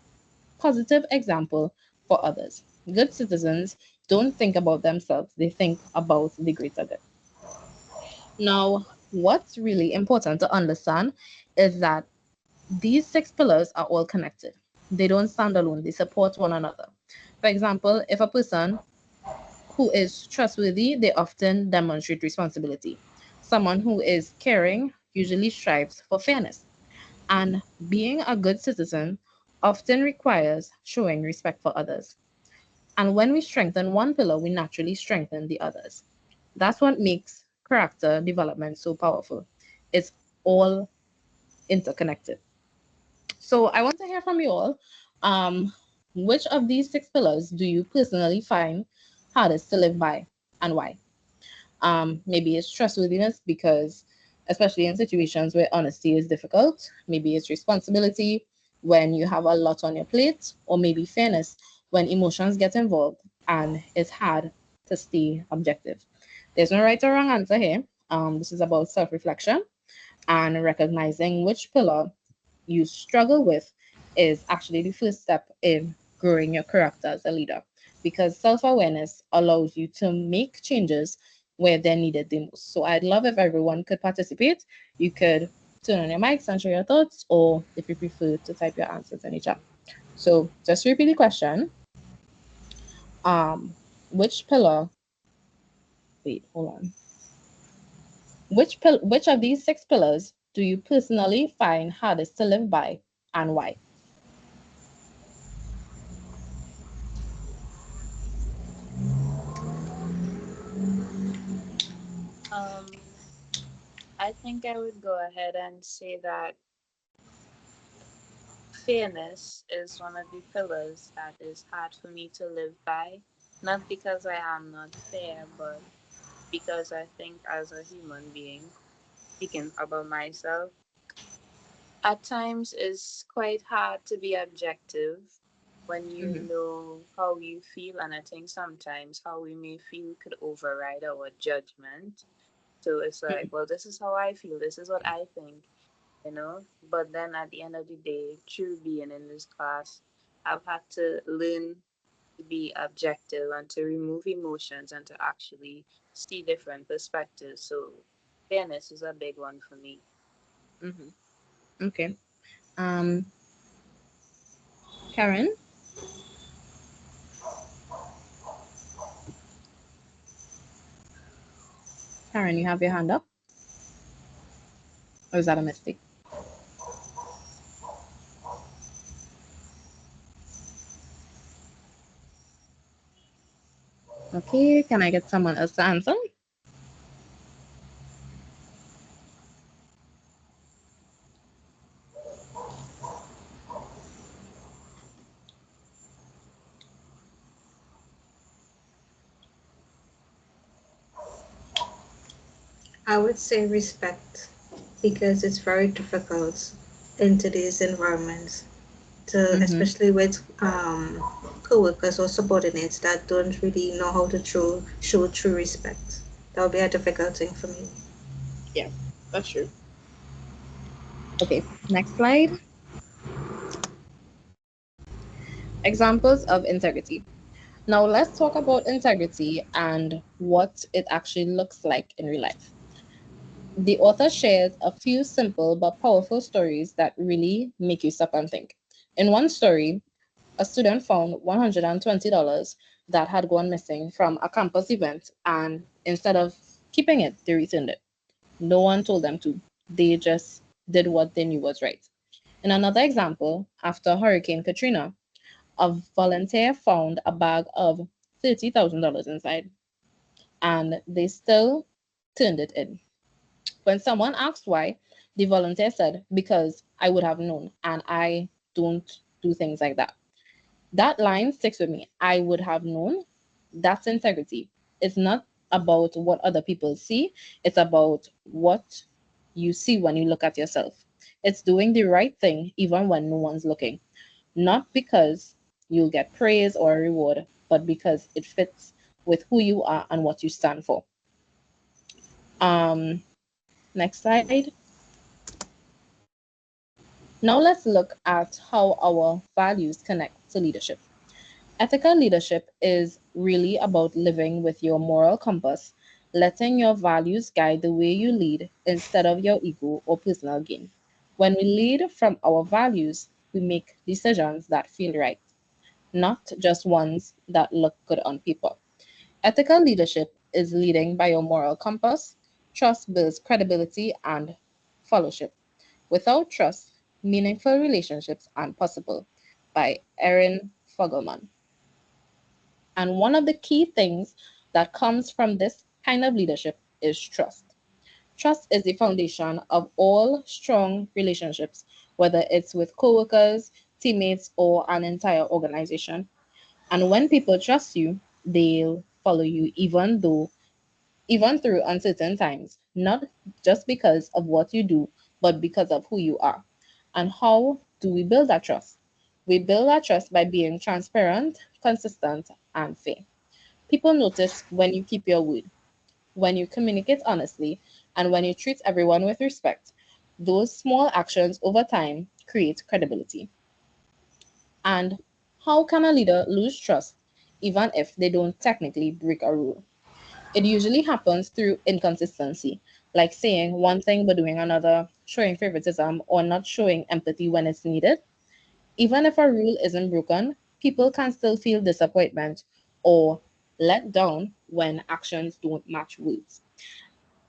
positive example for others. Good citizens don't think about themselves, they think about the greater good. Now, what's really important to understand is that these 6 pillars are all connected. They don't stand alone, they support one another. For example, if a person who is trustworthy, they often demonstrate responsibility. Someone who is caring usually strives for fairness. And being a good citizen often requires showing respect for others. And when we strengthen one pillar, we naturally strengthen the others. That's what makes character development so powerful. It's all interconnected. So I want to hear from you all. Um, which of these 6 pillars do you personally find hardest to live by and why? Maybe it's trustworthiness because, especially in situations where honesty is difficult, maybe it's responsibility when you have a lot on your plate, or maybe fairness when emotions get involved and it's hard to stay objective. There's no right or wrong answer here. This is about self reflection and recognizing which pillar you struggle with is actually the first step in growing your character as a leader because self awareness allows you to make changes where they're needed the most. So I'd love if everyone could participate. You could turn on your mics and share your thoughts, or if you prefer to type your answers in the chat. So just to repeat the question, which pillar, wait, hold on. Which of these 6 pillars do you personally find hardest to live by, and why? Um, I think I would go ahead and say that fairness is one of the pillars that is hard for me to live by. Not because I am not fair, but because I think as a human being, speaking about myself, at times it's quite hard to be objective when you Mm-hmm. know how you feel, and I think sometimes how we may feel could override our judgment. So it's like, well, this is how I feel, this is what I think, you know. But then at the end of the day, through being in this class, I've had to learn to be objective and to remove emotions and to actually see different perspectives. So fairness is a big one for me. Mm-hmm. Okay. Um, Karen, Karen, you have your hand up, or is that a mistake? Okay, can I get someone else to answer? I would say respect because it's very difficult in today's environments to, Mm-hmm. especially with co-workers or subordinates that don't really know how to show true respect. That would be a difficult thing for me. Yeah, that's true. Okay, next slide. Examples of integrity. Now let's talk about integrity and what it actually looks like in real life. The author shares a few simple but powerful stories that really make you stop and think. In one story, a student found $120 that had gone missing from a campus event, and instead of keeping it, they returned it. No one told them to. They just did what they knew was right. In another example, after Hurricane Katrina, a volunteer found a bag of $30,000 inside, and they still turned it in. When someone asked why, the volunteer said, "Because I would have known, and I don't do things like that." That line sticks with me. I would have known. That's integrity. It's not about what other people see, it's about what you see when you look at yourself. It's doing the right thing even when no one's looking, not because you'll get praise or a reward, but because it fits with who you are and what you stand for. Um, Next slide. Now let's look at how our values connect to leadership. Ethical leadership is really about living with your moral compass, letting your values guide the way you lead instead of your ego or personal gain. When we lead from our values, we make decisions that feel right, not just ones that look good on paper. Ethical leadership is leading by your moral compass. Trust builds credibility and fellowship. Without trust, meaningful relationships aren't possible. By Erin Fogelman. And one of the key things that comes from this kind of leadership is trust. Trust is the foundation of all strong relationships, whether it's with coworkers, teammates, or an entire organization. And when people trust you, they'll follow you even through uncertain times, not just because of what you do, but because of who you are. And how do we build that trust? We build that trust by being transparent, consistent, and fair. People notice when you keep your word, when you communicate honestly, and when you treat everyone with respect. Those small actions over time create credibility. And how can a leader lose trust even if they don't technically break a rule? It usually happens through inconsistency, like saying one thing but doing another, showing favoritism, or not showing empathy when it's needed. Even if a rule isn't broken, people can still feel disappointment or let down when actions don't match words.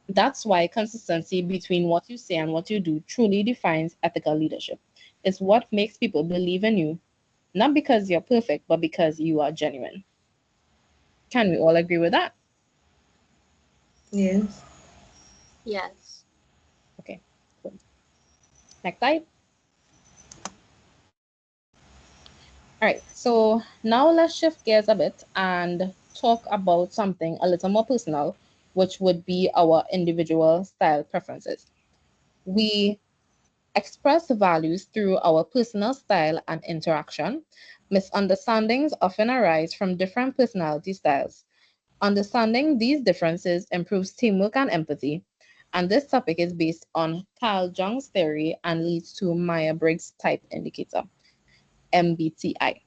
That's why consistency between what you say and what you do truly defines ethical leadership. It's what makes people believe in you, not because you're perfect, but because you are genuine. Can we all agree with that? Yes. Yes. Okay, cool. Next slide. All right, so now let's shift gears a bit and talk about something a little more personal, which would be our individual style preferences. We express values through our personal style and interaction. Misunderstandings often arise from different personality styles. Understanding these differences improves teamwork and empathy. And this topic is based on Carl Jung's theory and leads to Myers-Briggs Type Indicator, MBTI.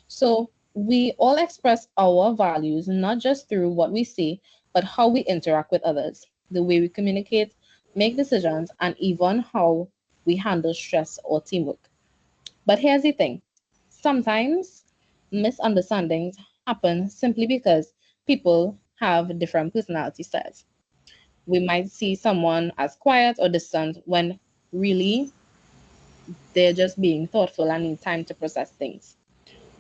So we all express our values not just through what we say, but how we interact with others, the way we communicate, make decisions, and even how we handle stress or teamwork. But here's the thing, sometimes misunderstandings happen simply because people have different personality styles. We might see someone as quiet or distant when really they're just being thoughtful and need time to process things.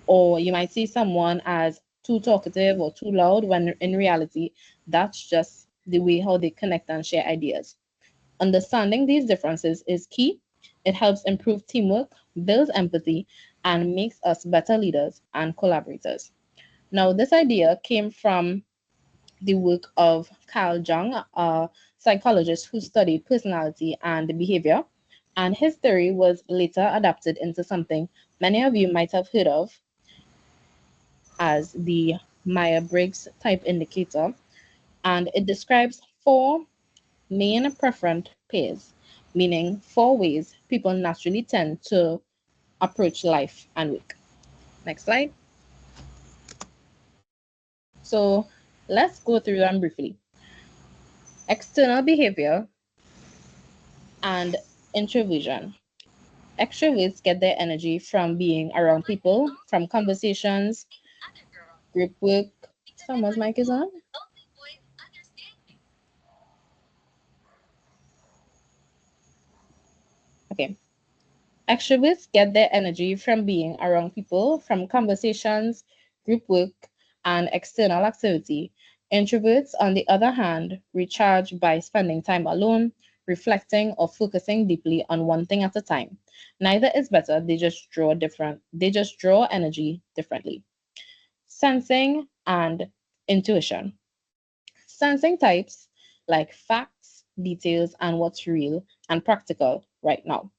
Or you might see someone as too talkative or too loud when in reality, that's just the way how they connect and share ideas. Understanding these differences is key. It helps improve teamwork, builds empathy, and makes us better leaders and collaborators. Now, this idea came from the work of Carl Jung, a psychologist who studied personality and behavior. And his theory was later adapted into something many of you might have heard of as the Myers-Briggs Type Indicator, and it describes four main preferent pairs, meaning four ways people naturally tend to approach life and work. Next slide. So let's go through them briefly. External behavior and introversion. Extroverts get their energy from being around people, from conversations, group work. Someone's mic is on. Okay. Extroverts get their energy from being around people, from conversations, group work, and external activity. Introverts, on the other hand, recharge by spending time alone, reflecting, or focusing deeply on one thing at a time. Neither is better, they just draw energy differently. Sensing and intuition. Sensing types like facts, details, and what's real and practical right now.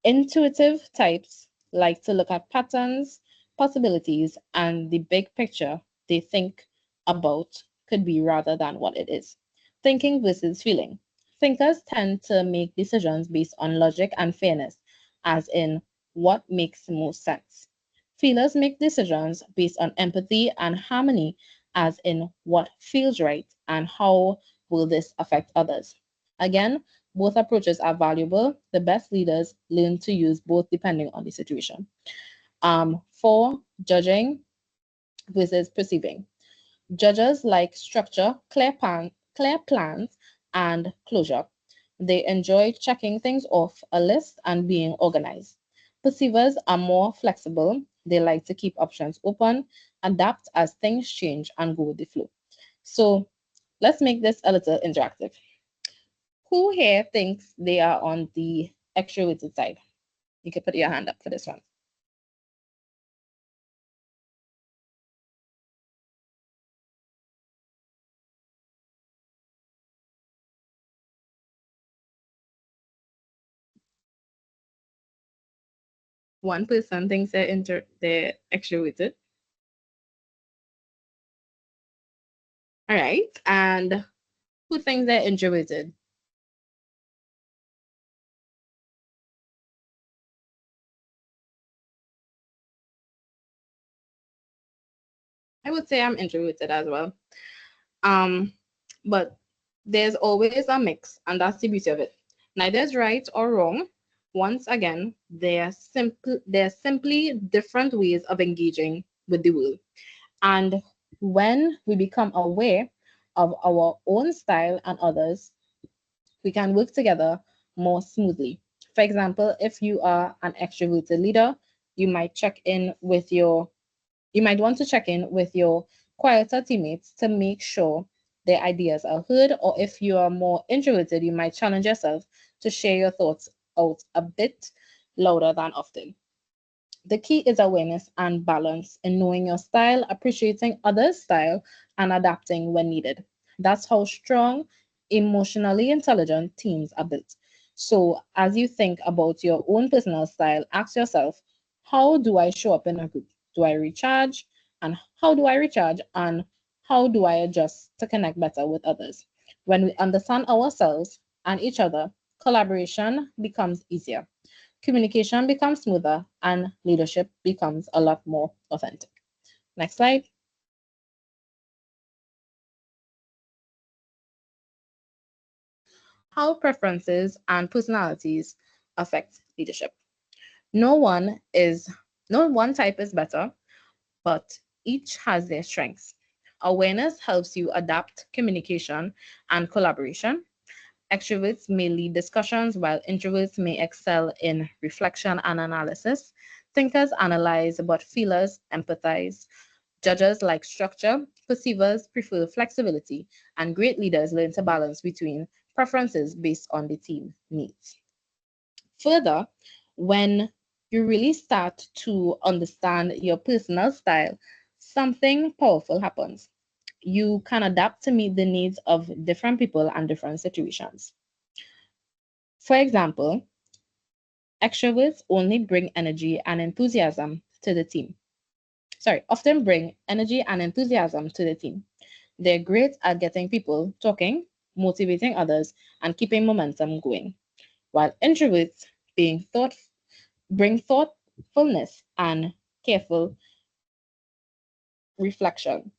Intuitive types like to look at patterns, possibilities, and the big picture they think about could be rather than what it is. Thinking versus feeling. Thinkers tend to make decisions based on logic and fairness, as in what makes most sense. Feelers make decisions based on empathy and harmony, as in what feels right and how will this affect others. Again, both approaches are valuable. The best leaders learn to use both depending on the situation. For judging versus perceiving. Judges like structure, clear plans, and closure. They enjoy checking things off a list and being organized. Perceivers are more flexible. They like to keep options open, adapt as things change, and go with the flow. So let's make this a little interactive. Who here thinks they are on the extroverted side? You can put your hand up for this one. One person thinks they're extroverted. All right. And who thinks they're introverted? I would say I'm introverted as well. But there's always a mix, and that's the beauty of it. Neither is right or wrong. Once again, they're simply different ways of engaging with the world. And when we become aware of our own style and others, we can work together more smoothly. For example, if you are an extroverted leader, you might check in with your you might want to check in with your quieter teammates to make sure their ideas are heard, or if you are more introverted, you might challenge yourself to share your thoughts out a bit louder than often. The key is awareness and balance in knowing your style, appreciating others' style, and adapting when needed. That's how strong, emotionally intelligent teams are built. So, as you think about your own personal style, ask yourself, how do I show up in a group? Do I recharge? And how do I recharge? And how do I adjust to connect better with others? When we understand ourselves and each other, collaboration becomes easier, communication becomes smoother, and leadership becomes a lot more authentic. Next slide. How preferences and personalities affect leadership. No one is no one type is better, but each has their strengths. Awareness helps you adapt communication and collaboration. Extroverts may lead discussions while introverts may excel in reflection and analysis. Thinkers analyze, but feelers empathize. Judges like structure, perceivers prefer flexibility, and great leaders learn to balance between preferences based on the team needs. Further, when you really start to understand your personal style, something powerful happens. You can adapt to meet the needs of different people and different situations. For example, extroverts only bring energy and enthusiasm to the team. Often bring energy and enthusiasm to the team. They're great at getting people talking, motivating others, and keeping momentum going. While introverts being thought bring thoughtfulness and careful reflection.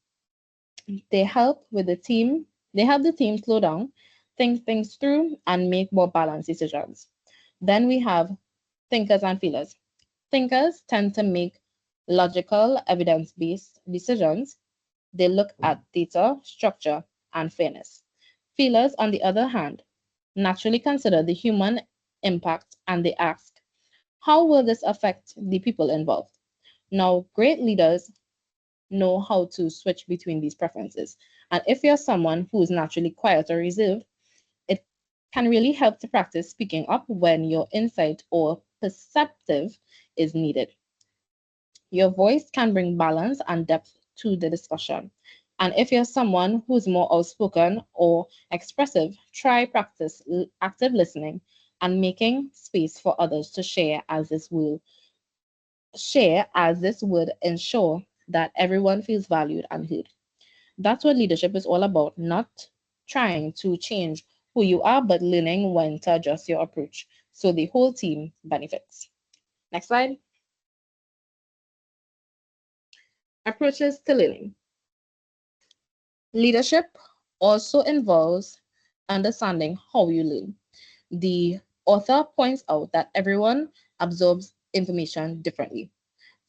They help with the team. They help the team slow down, think things through, and make more balanced decisions. Then we have thinkers and feelers. Thinkers tend to make logical, evidence based decisions. They look at data, structure, and fairness. Feelers, on the other hand, naturally consider the human impact and they ask, how will this affect the people involved? Now, great leaders know how to switch between these preferences. And if you're someone who's naturally quiet or reserved, it can really help to practice speaking up when your insight or perceptive is needed. Your voice can bring balance and depth to the discussion. And if you're someone who's more outspoken or expressive, try practice active listening and making space for others to share as this would ensure that everyone feels valued and heard. That's what leadership is all about, not trying to change who you are, but learning when to adjust your approach so the whole team benefits. Next slide. Approaches to learning. Leadership also involves understanding how you learn. The author points out that everyone absorbs information differently.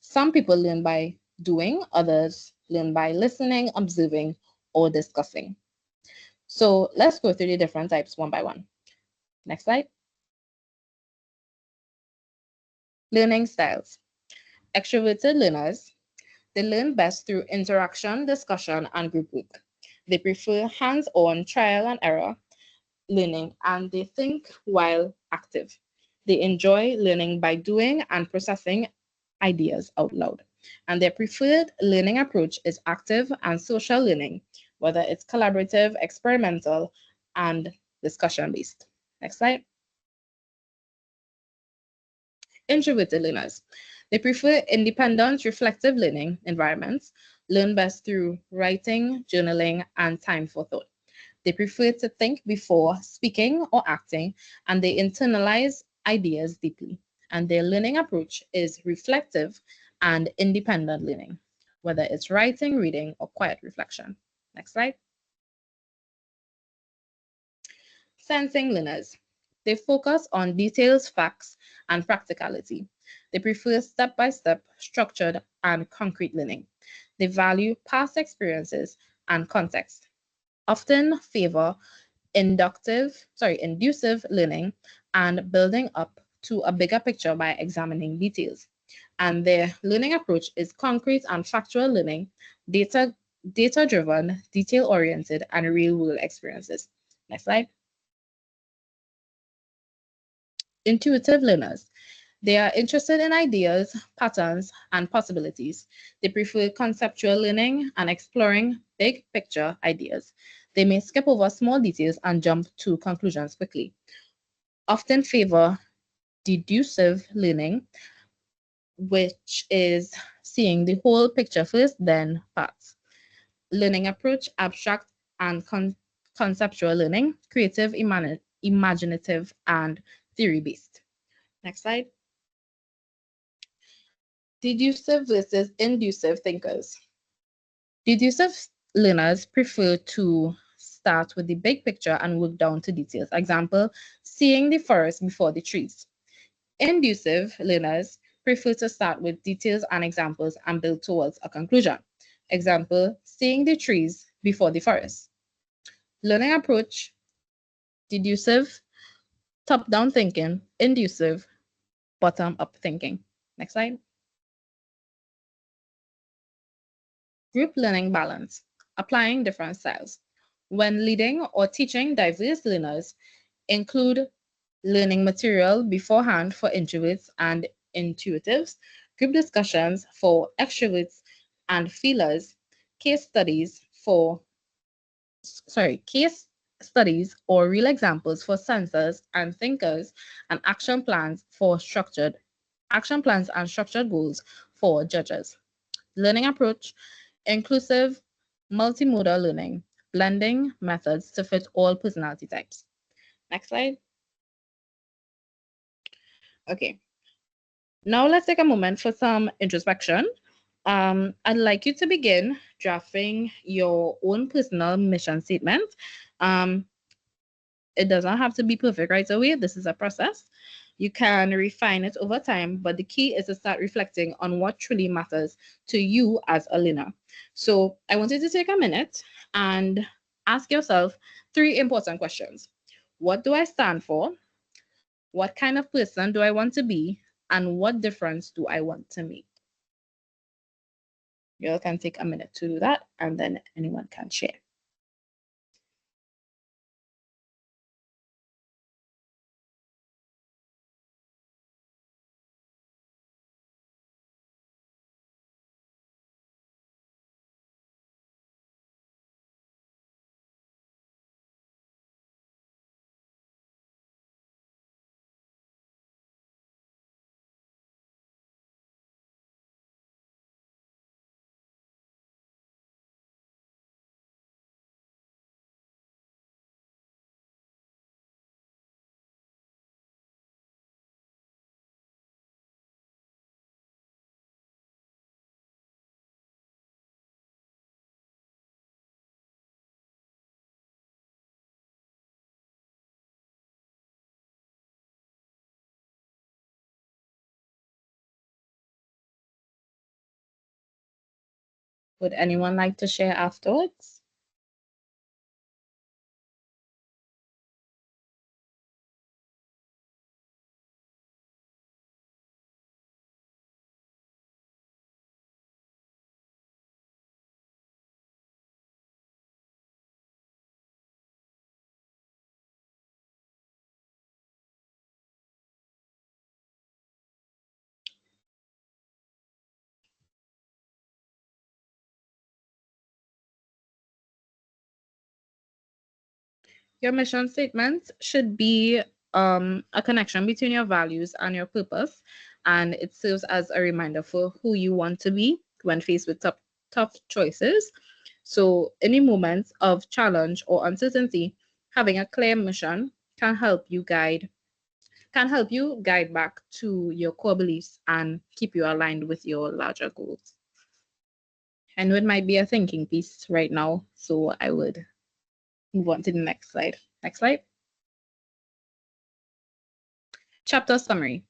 Some people learn by doing, others learn by listening, observing, or discussing. So let's go through the different types one by one. Next slide. Learning styles. Extroverted learners, they learn best through interaction, discussion, and group work. They prefer hands-on trial and error learning, and they think while active. They enjoy learning by doing and processing ideas out loud. And their preferred learning approach is active and social learning, whether it's collaborative, experimental, and discussion based. Next slide. Introverted learners. They prefer independent, reflective learning environments, learn best through writing, journaling, and time for thought. They prefer to think before speaking or acting, and they internalize ideas deeply. And their learning approach is reflective and independent learning. whether it's writing, reading, or quiet reflection. Next slide. Sensing learners. They focus on details, facts, and practicality. They prefer step-by-step, structured, and concrete learning. They value past experiences and context, often favor inducive learning and building up to a bigger picture by examining details. And their learning approach is concrete and factual learning, data-driven, detail-oriented, and real-world experiences. Next slide. Intuitive learners. They are interested in ideas, patterns, and possibilities. They prefer conceptual learning and exploring big picture ideas. They may skip over small details and jump to conclusions quickly. Often favor deducive learning, which is seeing the whole picture first, then parts. Learning approach, abstract and conceptual learning, creative, imaginative, and theory-based. Next slide. Deducive versus inducive thinkers. Deducive learners prefer to start with the big picture and work down to details. Example, seeing the forest before the trees. Inducive learners prefer to start with details and examples and build towards a conclusion. Example, seeing the trees before the forest. Learning approach, deducive, top-down thinking, inducive, bottom-up thinking. Next slide. Group learning balance, applying different styles. When leading or teaching diverse learners, include learning material beforehand for introverts and intuitives, group discussions for extroverts and feelers, case studies or real examples for sensors and thinkers, and action plans and structured goals for judges. Learning approach, inclusive, multimodal learning, blending methods to fit all personality types. Next slide. Okay. Now let's take a moment for some introspection. I'd like you to begin drafting your own personal mission statement. It doesn't have to be perfect right away. This is a process. You can refine it over time, but the key is to start reflecting on what truly matters to you as a learner. So I want you to take a minute and ask yourself 3 important questions. What do I stand for? What kind of person do I want to be? And what difference do I want to make? You all can take a minute to do that, and then anyone can share. Would anyone like to share afterwards? Your mission statement should be a connection between your values and your purpose, and it serves as a reminder for who you want to be when faced with tough choices. So, any moments of challenge or uncertainty, having a clear mission can help you guide back to your core beliefs and keep you aligned with your larger goals. I know it might be a thinking piece right now, so I would move on to the next slide. Next slide. Chapter summary.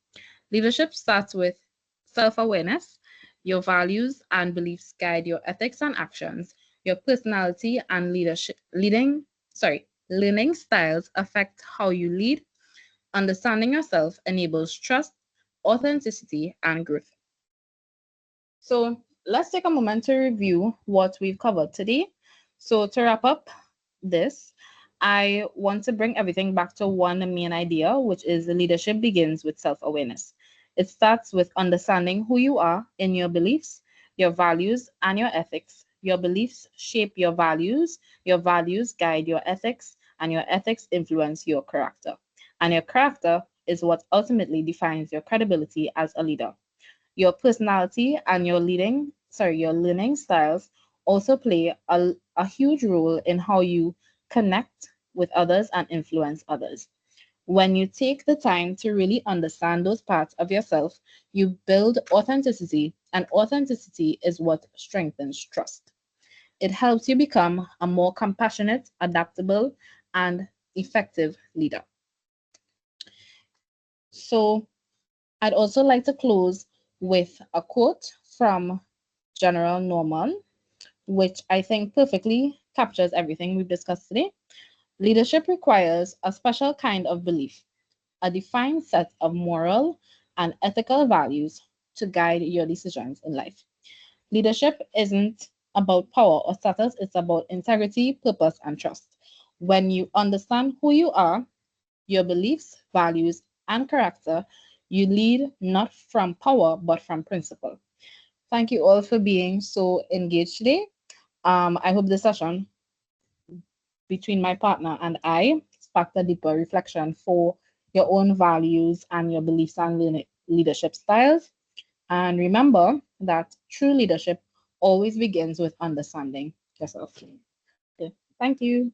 Leadership starts with self-awareness. Your values and beliefs guide your ethics and actions. Your personality and learning styles affect how you lead. Understanding yourself enables trust, authenticity, and growth. So let's take a moment to review what we've covered today. So to wrap up this, I want to bring everything back to one main idea, which is leadership begins with self-awareness. It starts with understanding who you are in your beliefs, your values, and your ethics. Your beliefs shape your values guide your ethics, and your ethics influence your character. And your character is what ultimately defines your credibility as a leader. Your personality and your learning styles also play a huge role in how you connect with others and influence others. When you take the time to really understand those parts of yourself, you build authenticity, and authenticity is what strengthens trust. It helps you become a more compassionate, adaptable, and effective leader. So, I'd also like to close with a quote from General Norman, which I think perfectly captures everything we've discussed today. Leadership requires a special kind of belief, a defined set of moral and ethical values to guide your decisions in life. Leadership isn't about power or status, it's about integrity, purpose, and trust. When you understand who you are, your beliefs, values, and character, you lead not from power but from principle. Thank you all for being so engaged today. I hope this session between my partner and I sparked a deeper reflection for your own values and your beliefs and leadership styles. And remember that true leadership always begins with understanding yourself. Okay. Thank you.